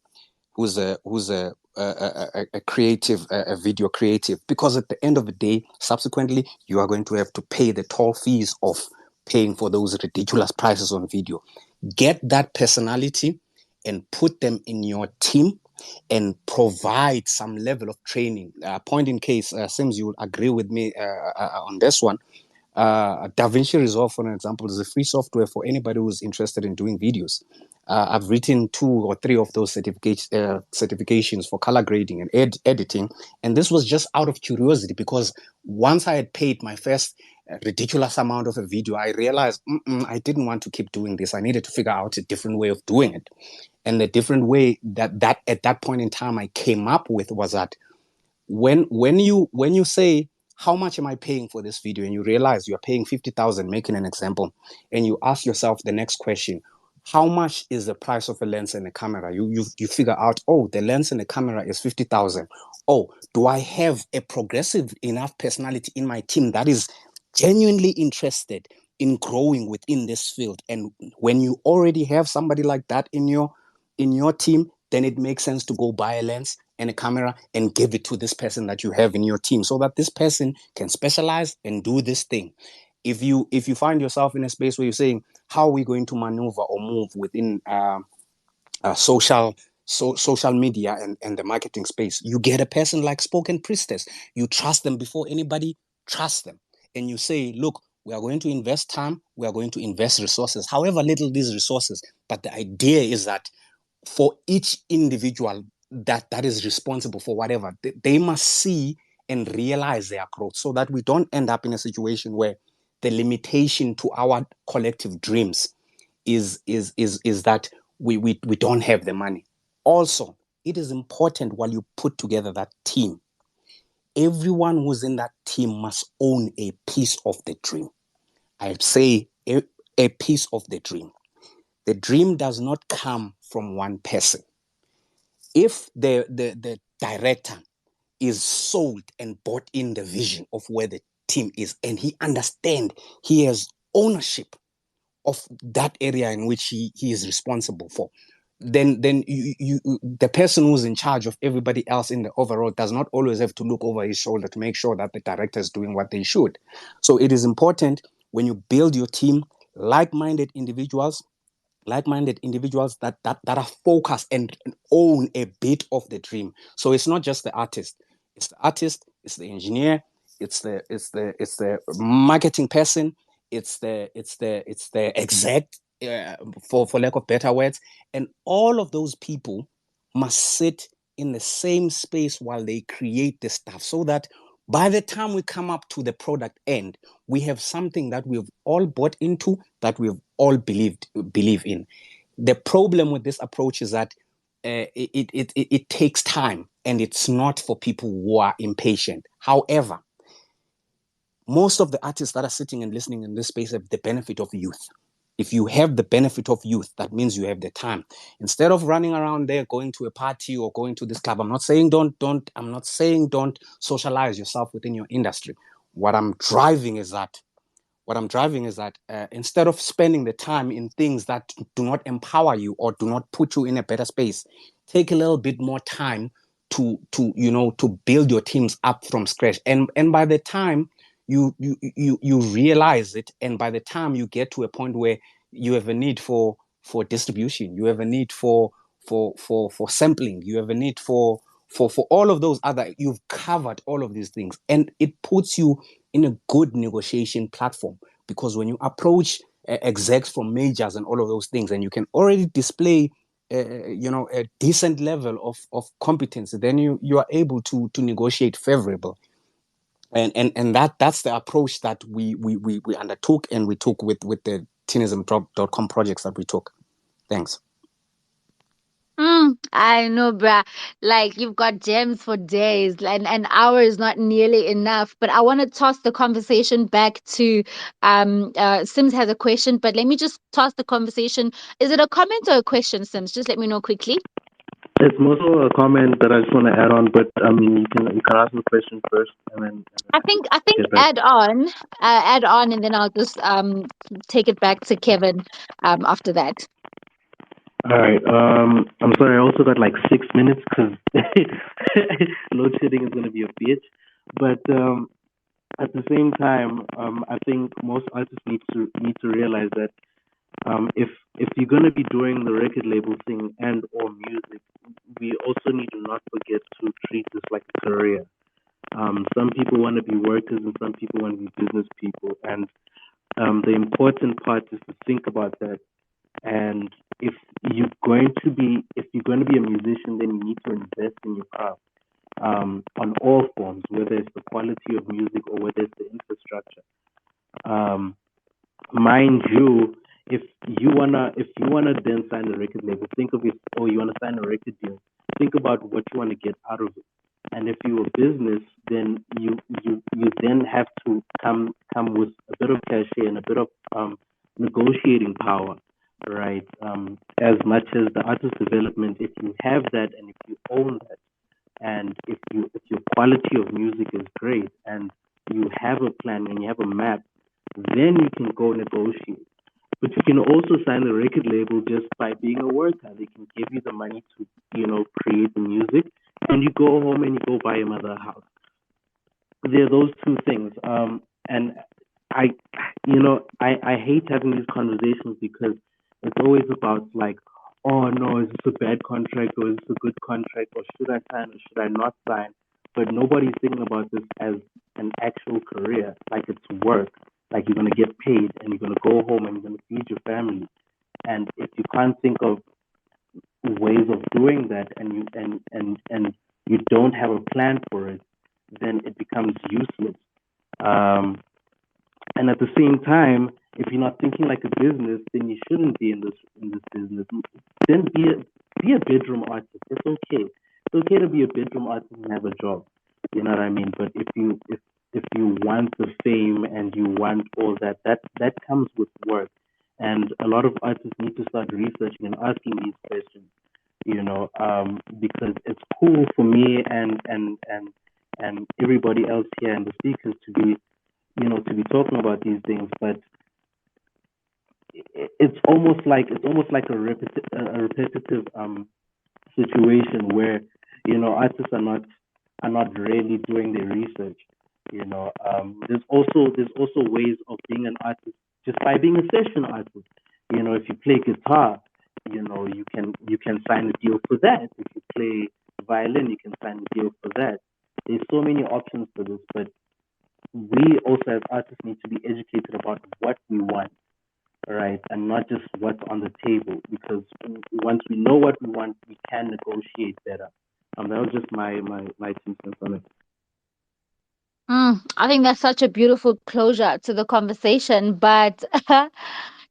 creative, a video creative, because at the end of the day, subsequently, you are going to have to pay the tall fees of paying for those ridiculous prices on video. Get that personality and put them in your team and provide some level of training. Point in case, Sims, you will agree with me on this one. DaVinci Resolve, for an example, is a free software for anybody who's interested in doing videos. I've written 2 or 3 of those certifications for color grading and editing. And this was just out of curiosity, because once I had paid my first ridiculous amount of a video, I realized I didn't want to keep doing this. I needed to figure out a different way of doing it. And the different way that at that point in time I came up with was that when you say, how much am I paying for this video? And you realize you're paying 50,000, making an example, and you ask yourself the next question, how much is the price of a lens and a camera? You figure out, oh, the lens and the camera is 50,000. Oh, do I have a progressive enough personality in my team that is genuinely interested in growing within this field? And when you already have somebody like that in your team, then it makes sense to go buy a lens and a camera and give it to this person that you have in your team, so that this person can specialize and do this thing. If you find yourself in a space where you're saying, how are we going to maneuver or move within social media and the marketing space, you get a person like Spoken Priestess. You trust them before anybody trusts them. And you say, look, we are going to invest time, we are going to invest resources, however little these resources. But the idea is that for each individual that is responsible for whatever, they must see and realize their growth, so that we don't end up in a situation where the limitation to our collective dreams is that we don't have the money. Also, it is important, while you put together that team, everyone who's in that team must own a piece of the dream. I'd say a piece of the dream. The dream does not come from one person. If the director is sold and bought in the vision of where the team is, and he understands he has ownership of that area in which he is responsible for, then the person who's in charge of everybody else in the overall does not always have to look over his shoulder to make sure that the director is doing what they should. So it is important, when you build your team, like-minded individuals that are focused and own a bit of the dream. So it's not just the artist, it's the engineer, the marketing person, it's the exec, for lack of better words, and all of those people must sit in the same space while they create the stuff, so that by the time we come up to the product end, we have something that we've all bought into, that we've all believe in. The problem with this approach is that it takes time, and it's not for people who are impatient. However, most of the artists that are sitting and listening in this space have the benefit of youth. If you have the benefit of youth, that means you have the time. Instead of running around there, going to a party or going to this club, I'm not saying don't socialize yourself within your industry. What I'm driving is that instead of spending the time in things that do not empower you or do not put you in a better space, take a little bit more time to build your teams up from scratch. And by the time you realize it, and by the time you get to a point where you have a need for distribution, you have a need for sampling, you have a need for all of those other, you've covered all of these things, and it puts you in a good negotiation platform. Because when you approach execs from majors and all of those things, and you can already display a decent level of competence, then you are able to negotiate favorable. And that's the approach that we undertook, and we took with the Tinism.com projects that we took. Thanks. I know, bruh. Like, you've got gems for days, and an hour is not nearly enough. But I want to toss the conversation back to Sims has a question, but let me just toss the conversation. Is it a comment or a question, Sims? Just let me know quickly. It's more so a comment that I just want to add on, but I mean, you can ask the question first, and then I think get back. add on, and then I'll just take it back to Kevin after that. All right. I'm sorry. I also got like 6 minutes because load shedding is going to be a bitch. But at the same time, I think most artists need to realize that if you're going to be doing the record label thing and or music, we also need to not forget to treat this like a career. Some people want to be workers and some people want to be business people, and the important part is to think about that. And if you're going to be a musician, then you need to invest in your craft on all forms, whether it's the quality of music or whether it's the infrastructure. Mind you, if you wanna then sign a record label, think of it. Or you wanna sign a record deal, think about what you want to get out of it. And if you're a business, then you then have to come with a bit of cachet and a bit of negotiating power, right? As much as the artist development, if you have that and if you own that, and if your quality of music is great and you have a plan and you have a map, then you can go negotiate. But you can also sign a record label just by being a worker. They can give you the money to, create the music, and you go home and you go buy another house. There are those two things. And I hate having these conversations because it's always about like, oh no, is this a bad contract or is this a good contract, or should I sign or should I not sign? But nobody's thinking about this as an actual career, like it's work, like you're gonna get paid and you're gonna go home and you're gonna feed your family. And if you can't think of ways of doing that, and you don't have a plan for it, then it becomes useless. And at the same time, if you're not thinking like a business, then you shouldn't be in this business. Then be a bedroom artist. It's okay. It's okay to be a bedroom artist and have a job. You know what I mean? But if you want the fame and you want all that comes with work. And a lot of artists need to start researching and asking these questions. Because it's cool for me and everybody else here and the speakers to be talking about these things, but it's almost like a repetitive situation where artists are not really doing their research. There's also ways of being an artist just by being a session artist. If you play guitar, you can sign a deal for that. If you play violin, you can sign a deal for that. There's so many options for this, but we also as artists need to be educated about what we want, right, and not just what's on the table. Because once we know what we want, we can negotiate better. That was just my 2 cents on it. I think that's such a beautiful closure to the conversation. But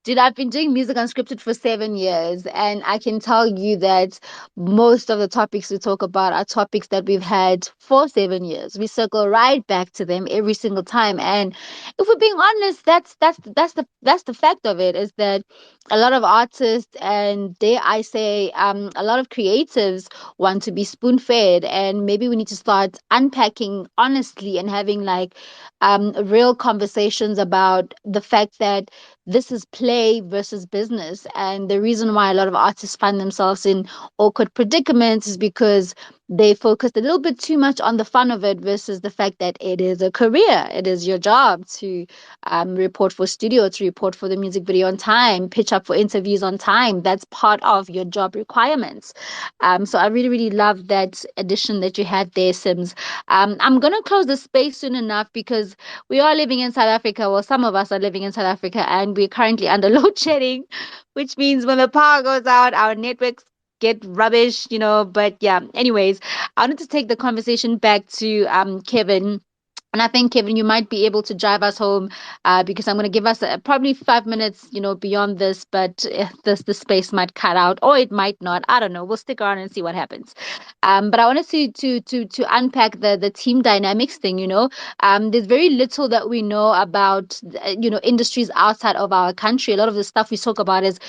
dude, I've been doing music unscripted for 7 years, and I can tell you that most of the topics we talk about are topics that we've had for 7 years. We circle right back to them every single time. And if we're being honest, that's the fact of it, is that a lot of artists, and dare I say, a lot of creatives want to be spoon fed, and maybe we need to start unpacking honestly and having like real conversations about the fact that this is play versus business. And the reason why a lot of artists find themselves in awkward predicaments is because they focused a little bit too much on the fun of it versus the fact that it is a career. It is your job to report for studio, to report for the music video on time, pitch up for interviews on time. That's part of your job requirements. So I really, really love that addition that you had there, Sims. I'm going to close the space soon enough because we are living in South Africa. Well, some of us are living in South Africa, and we're currently under load shedding, which means when the power goes out, our networks get rubbish, you know. But yeah, anyways, I wanted to take the conversation back to Kevin. And I think, Kevin, you might be able to drive us home because I'm going to give us probably 5 minutes, beyond this, but the space might cut out or it might not. I don't know. We'll stick around and see what happens. But I wanted to unpack the team dynamics thing. There's very little that we know about, industries outside of our country. A lot of the stuff we talk about is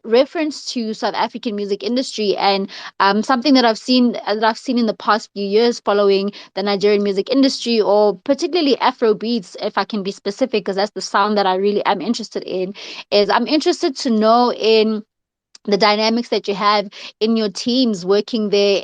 reference to South African music industry, and something that I've seen in the past few years following the Nigerian music industry, or particularly Afro beats, if I can be specific, because that's the sound that I really am interested in, is I'm interested to know in the dynamics that you have in your teams working there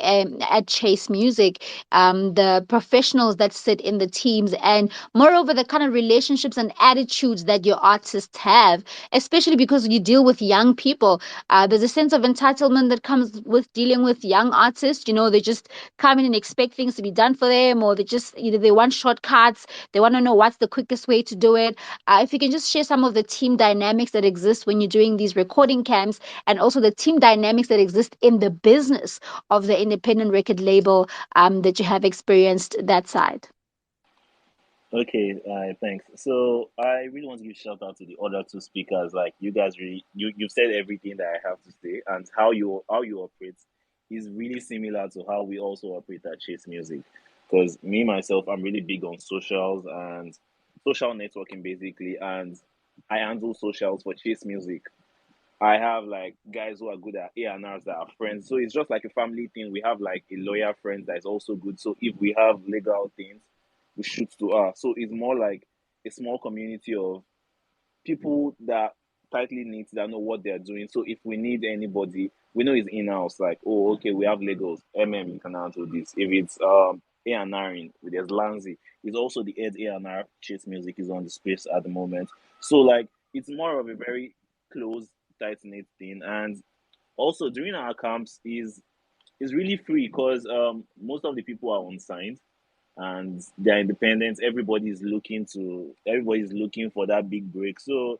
at Chase Music, the professionals that sit in the teams, and moreover, the kind of relationships and attitudes that your artists have, especially because you deal with young people. There's a sense of entitlement that comes with dealing with young artists. They just come in and expect things to be done for them, or they just, they want shortcuts. They want to know what's the quickest way to do it. If you can just share some of the team dynamics that exist when you're doing these recording camps, and also the team dynamics that exist in the business of the independent record label, that you have experienced that side. Okay, thanks. So I really want to give shout out to the other two speakers. Like you guys really you've said everything that I have to say, and how you operate is really similar to how we also operate at Chase Music. Because me myself, I'm really big on socials and social networking basically, and I handle socials for Chase Music. I have like guys who are good at A&Rs that are friends. So it's just like a family thing. We have like a lawyer friend that is also good. So if we have legal things, we shoot to her. So it's more like a small community of people that tightly knit that know what they're doing. So if we need anybody, we know it's in house. Like, oh, okay, we have Legos, you can handle this. If it's A&R in, there's Lanzi. He's also the head A&R. Chase Music is on the space at the moment. So like, it's more of a very close, tight knit thing. And also during our camps is really free because most of the people are unsigned and they're independent. Everybody's looking for that big break. So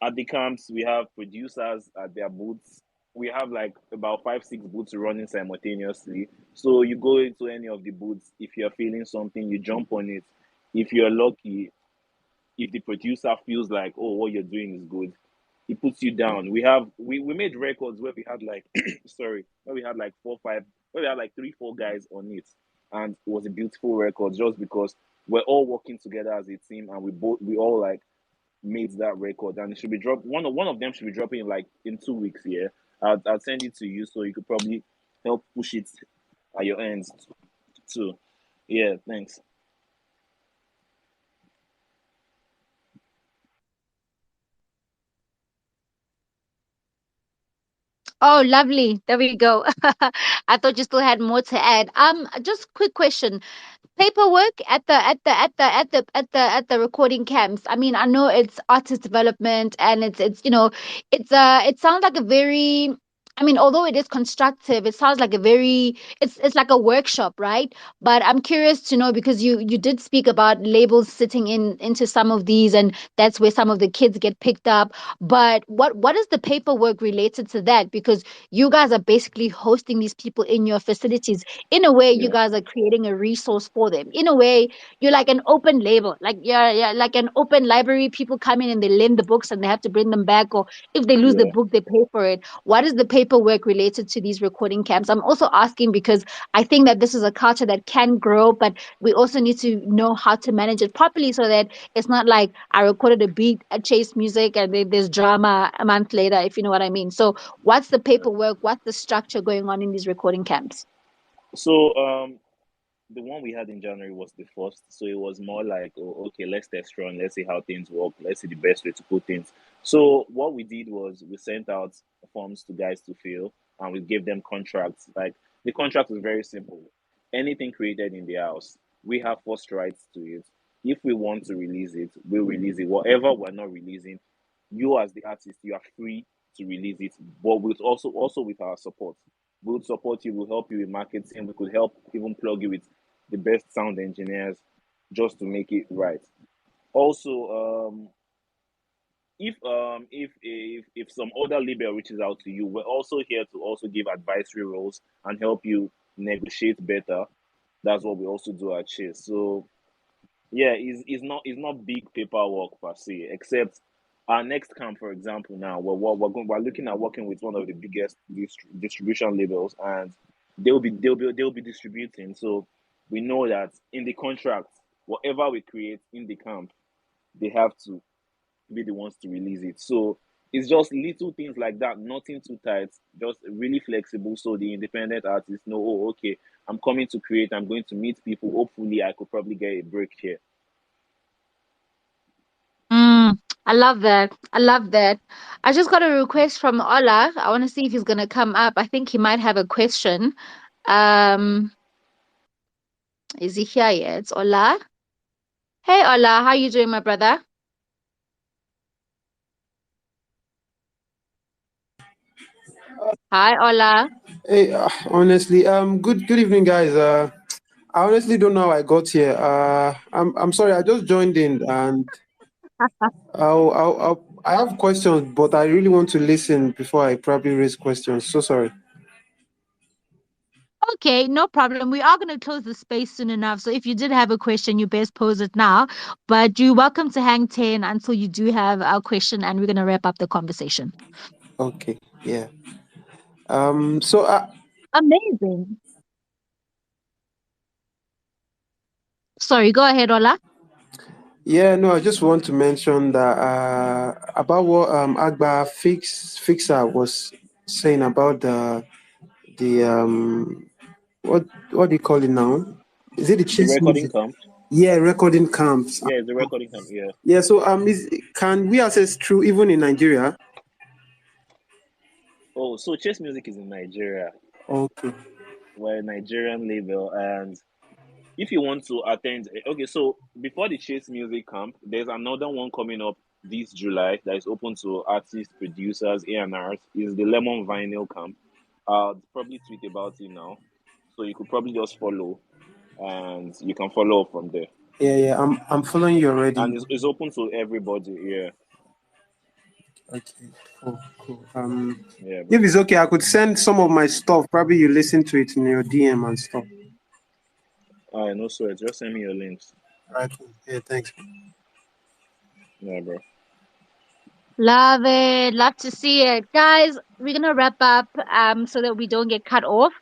at the camps, we have producers at their booths. We have like about 5, 6 booths running simultaneously. So you go into any of the booths. If you're feeling something, you jump on it. If you're lucky, if the producer feels like, oh, what you're doing is good, he puts you down. We made records where we had like sorry, where we had like 4, 5, where we had like 3, 4 guys on it, and it was a beautiful record just because we're all working together as a team, and we all like made that record, and it should be dropped. One of them should be dropping like in 2 weeks. Yeah, I'll send it to you so you could probably help push it at your ends too. Yeah, thanks. Oh, lovely. There we go. I thought you still had more to add. Just quick question. Paperwork at the recording camps. I mean, I know it's artist development, and it sounds like a very I mean, although it is constructive, it sounds like a very it's like a workshop, right? But I'm curious to know because you did speak about labels sitting in into some of these, and that's where some of the kids get picked up. But what is the paperwork related to that? Because you guys are basically hosting these people in your facilities. In a way, you Yeah, guys are creating a resource for them. In a way, you're like an open label, like you're like an open library. People come in and they lend the books and they have to bring them back, or if they lose the yeah. book, they pay for it. What is the paperwork related to these recording camps? I'm also asking because I think that this is a culture that can grow, but we also need to know how to manage it properly so that it's not like I recorded a beat at Chase Music and then there's drama a month later, if you know what I mean. So, what's the paperwork? What's the structure going on in these recording camps? So the one we had in January was the first. So it was more like, oh, okay, let's test run, let's see how things work, let's see the best way to put things. So what we did was we sent out forms to guys to fill, and we gave them contracts. Like the contract was very simple. Anything created in the house, we have first rights to it. If we want to release it, we'll release it. Whatever we're not releasing, you as the artist, you are free to release it. But with also with our support. We'll support you, we'll help you with marketing, we could help even plug you with the best sound engineers just to make it right. Also, if some other label reaches out to you, we're also here to also give advisory roles and help you negotiate better. That's what we also do at Chase. So yeah, it's not big paperwork per se, except our next camp, for example. Now we're looking at working with one of the biggest distribution labels, and they'll be distributing. So we know that in the contract, whatever we create in the camp, they have to be the ones to release it. So it's just little things like that, nothing too tight, just really flexible. So the independent artists know, oh, okay, I'm coming to create, I'm going to meet people. Hopefully, I could probably get a break here. Mm, I love that. I love that. I just got a request from Ola. I want to see if he's gonna come up. I think he might have a question. Um, is he here yet? Ola? Hey Ola, how you doing, my brother? Hi Ola. Hey, honestly, good evening, guys. I honestly don't know how I got here. I'm sorry, I just joined in, and I have questions, but I really want to listen before I probably raise questions. So sorry. Okay, no problem. We are going to close the space soon enough. So if you did have a question, you best pose it now. But you're welcome to hang 10 until you do have our question, and we're going to wrap up the conversation. Okay, yeah. So Amazing. Sorry, go ahead, Ola. yeah, no, I just want to mention that about what Agba Fixer was saying about the what do you call it now? Is it the The chess recording music? camp, Yeah, recording camps. yeah, it's the recording camp, yeah. Yeah, so can we access through even in Nigeria? Oh, so Chess Music is in Nigeria. Okay. We're a Nigerian label, and if you want to attend, okay, so before the Chase Music Camp, there's another one coming up this July that is open to artists, producers, A&Rs. Is the Lemon Vinyl Camp. I'll probably tweet about it now, so you could probably just follow, and you can follow up from there. Yeah, yeah, I'm following you already. And it's open to everybody. Yeah, Okay, cool, cool. yeah, If bro. it's okay, I could send some of my stuff. Probably you listen to it in your DM and stuff. All right, no sweat. Just send me your links. Right. Yeah, thanks. Yeah, bro. Love it. Love to see it. Guys, we're gonna wrap up so that we don't get cut off.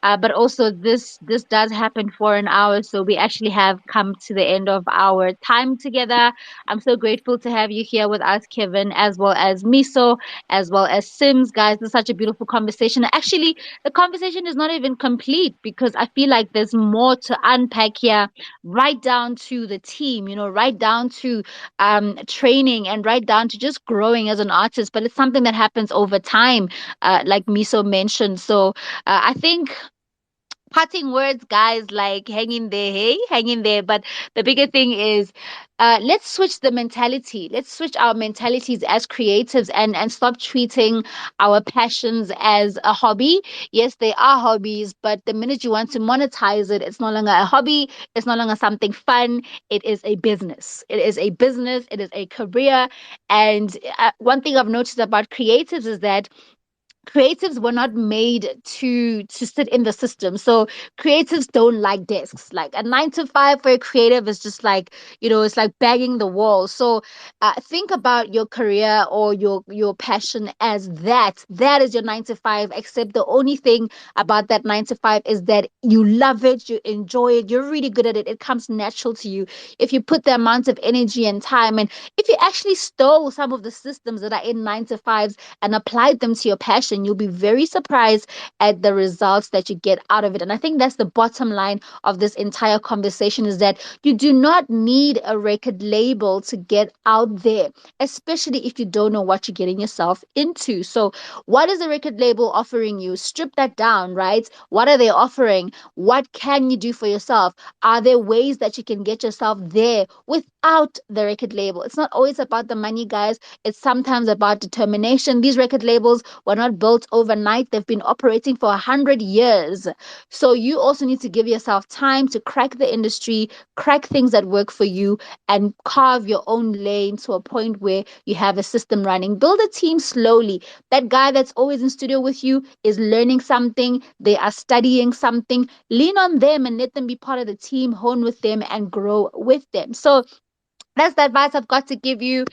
But also this does happen for an hour, so we actually have come to the end of our time together. I'm so grateful to have you here with us, Kevin, as well as Miso, as well as Sims. Guys, this is such a beautiful conversation. Actually, the conversation is not even complete because I feel like there's more to unpack here, right down to the team, right down to training and right down to just growing as an artist. But it's something that happens over time, like Miso mentioned. So I think parting words, guys, like hang in there, hey, hang in there. But the bigger thing is, let's switch the mentality. Let's switch our mentalities as creatives, and stop treating our passions as a hobby. Yes, they are hobbies, but the minute you want to monetize it, it's no longer a hobby. It's no longer something fun. It is a business. It is a business. It is a career. And one thing I've noticed about creatives is that creatives were not made to sit in the system. So creatives don't like desks. Like a 9 to 5 for a creative is just like, it's like banging the wall. So think about your career or your passion as that is your 9 to 5, except the only thing about that 9 to 5 is that you love it, you enjoy it, you're really good at it, it comes natural to you. If you put the amount of energy and time, and if you actually stole some of the systems that are in 9 to 5s and applied them to your passion, you'll be very surprised at the results that you get out of it. And I think that's the bottom line of this entire conversation, is that you do not need a record label to get out there, especially if you don't know what you're getting yourself into. So, what is the record label offering you? Strip that down, right? What are they offering? What can you do for yourself? Are there ways that you can get yourself there without the record label? It's not always about the money, guys. It's sometimes about determination. These record labels were not built overnight, they've been operating for 100 years. So you also need to give yourself time to crack the industry, crack things that work for you, and carve your own lane to a point where you have a system running. Build a team slowly. That guy that's always in studio with you is learning something, they are studying something. Lean on them and let them be part of the team, hone with them, and grow with them. So that's the advice I've got to give you.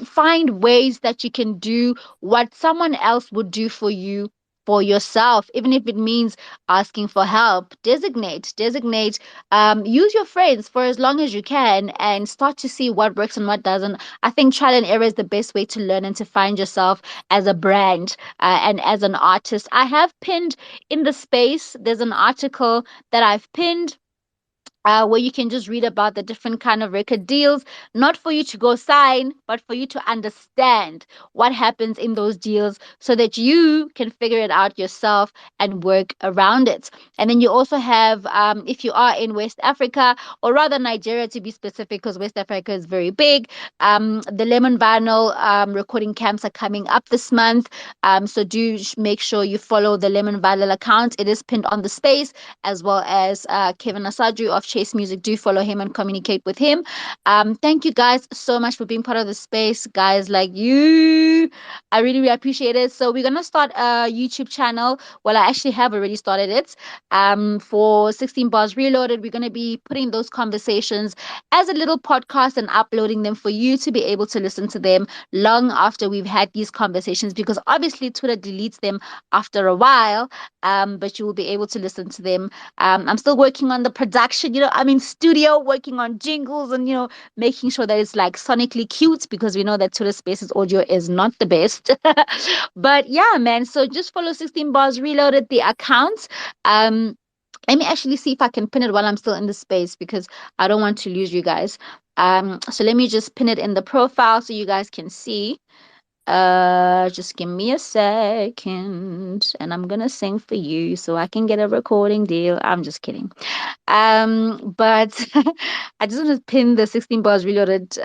Find ways that you can do what someone else would do for you, for yourself, even if it means asking for help. Designate. Use your friends for as long as you can, and start to see what works and what doesn't. I think trial and error is the best way to learn and to find yourself as a brand, and as an artist. I have pinned in the space. There's an article that I've pinned, where you can just read about the different kind of record deals, not for you to go sign, but for you to understand what happens in those deals, so that you can figure it out yourself and work around it. And then you also have, if you are in West Africa, or rather Nigeria to be specific, because West Africa is very big, the Lemon Vinyl recording camps are coming up this month. So do make sure you follow the Lemon Vinyl account. It is pinned on the space, as well as Kevin Asadru of Chase Music. Do follow him and communicate with him. Thank you guys so much for being part of the space, guys. Like you, I really, really appreciate it. So we're gonna start a YouTube channel. Well, I actually have already started it. For 16 Bars Reloaded, we're gonna be putting those conversations as a little podcast and uploading them for you to be able to listen to them long after we've had these conversations, because obviously Twitter deletes them after a while. But you will be able to listen to them. I'm still working on the production. I'm in studio working on jingles, and making sure that it's like sonically cute, because we know that Twitter Spaces audio is not the best. But yeah, man. So just follow 16 Bars Reloaded, the accounts. Let me actually see if I can pin it while I'm still in the space, because I don't want to lose you guys. So let me just pin it in the profile so you guys can see. Just give me a second, and I'm gonna sing for you so I can get a recording deal. I'm just kidding. But I just want to pin the 16 Bars Reloaded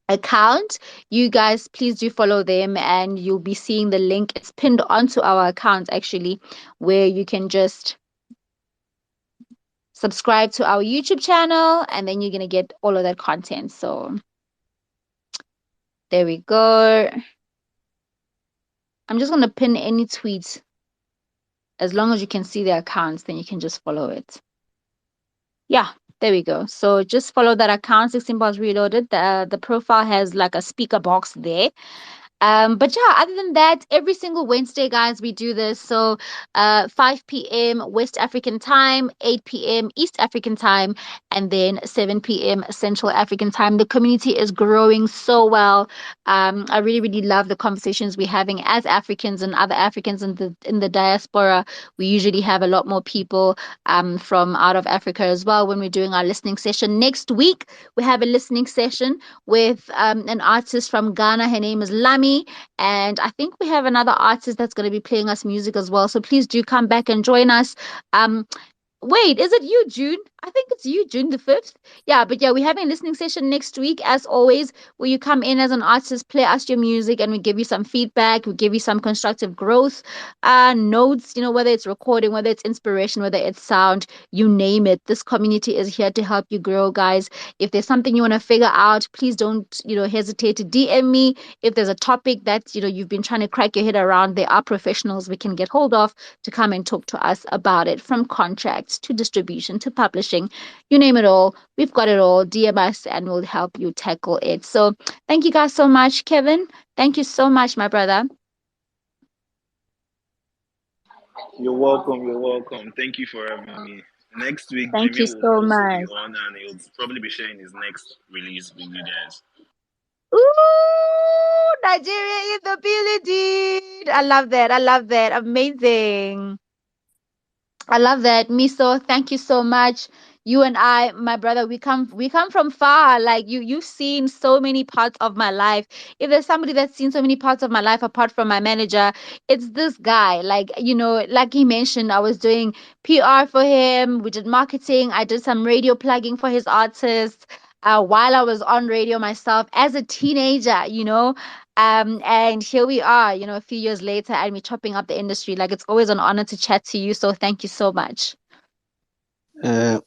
account. You guys, please do follow them, and you'll be seeing the link. It's pinned onto our account, actually, where you can just subscribe to our YouTube channel, and then you're gonna get all of that content. So there we go. I'm just gonna pin any tweets. As long as you can see the accounts, then you can just follow it. Yeah, there we go. So just follow that account, 16 Bars Reloaded. The profile has like a speaker box there. But yeah, other than that, every single Wednesday, guys, we do this. So 5 p.m. West African time, 8 p.m. East African time, and then 7 p.m. Central African time. The community is growing so well. I really, really love the conversations we're having as Africans and other Africans in the diaspora. We usually have a lot more people from out of Africa as well when we're doing our listening session. Next week, we have a listening session with an artist from Ghana. Her name is Lami. me. And I think we have another artist that's going to be playing us music as well. So please do come back and join us. Um, Wait, is it you, June? I think it's you, June the 5th. Yeah, but yeah, we're having a listening session next week, as always, where you come in as an artist, play us your music, and we give you some feedback, we give you some constructive growth notes, whether it's recording, whether it's inspiration, whether it's sound, you name it. This community is here to help you grow, guys. If there's something you want to figure out, please don't, hesitate to DM me. If there's a topic that, you've been trying to crack your head around, there are professionals we can get hold of to come and talk to us about it, from contracts to distribution to publishing, you name it all. We've got it all. DM us and we'll help you tackle it. So thank you guys so much, Kevin. Thank you so much, my brother. You're welcome. You're welcome. Thank you for having me. Next week, Thank Jimmy you will so also be much. on, and he'll probably be sharing his next release with you guys. Ooh, Nigeria in the building. I love that. I love that. Amazing. I love that. Miso, thank you so much. You and I, my brother, we come from far. Like you've seen so many parts of my life. If there's somebody that's seen so many parts of my life apart from my manager, it's this guy. Like, like he mentioned, I was doing PR for him, we did marketing, I did some radio plugging for his artists. While I was on radio myself as a teenager, and here we are, a few years later, and we're chopping up the industry. Like, it's always an honor to chat to you. So thank you so much. Uh,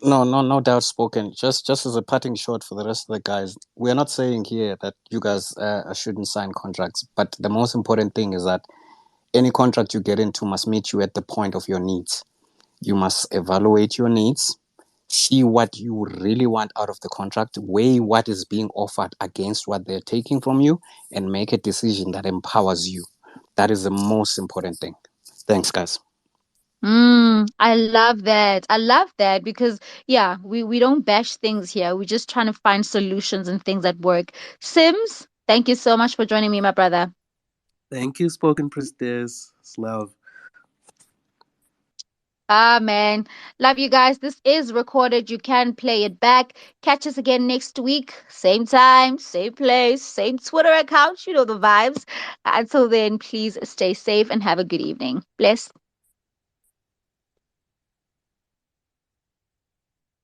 no doubt spoken. Just as a parting shot for the rest of the guys, we are not saying here that you guys shouldn't sign contracts, but the most important thing is that any contract you get into must meet you at the point of your needs. You must evaluate your needs, see what you really want out of the contract, weigh what is being offered against what they're taking from you, and make a decision that empowers you. That is the most important thing. Thanks, guys. I love that. I love that because yeah, we don't bash things here. We're just trying to find solutions and things that work. Sims, thank you so much for joining me, my brother. Thank you, Spoken Priestess. It's love. Ah, man. Love you guys. This is recorded. You can play it back. Catch us again next week. Same time, same place, same Twitter account. You know the vibes. Until then, please stay safe and have a good evening. Bless.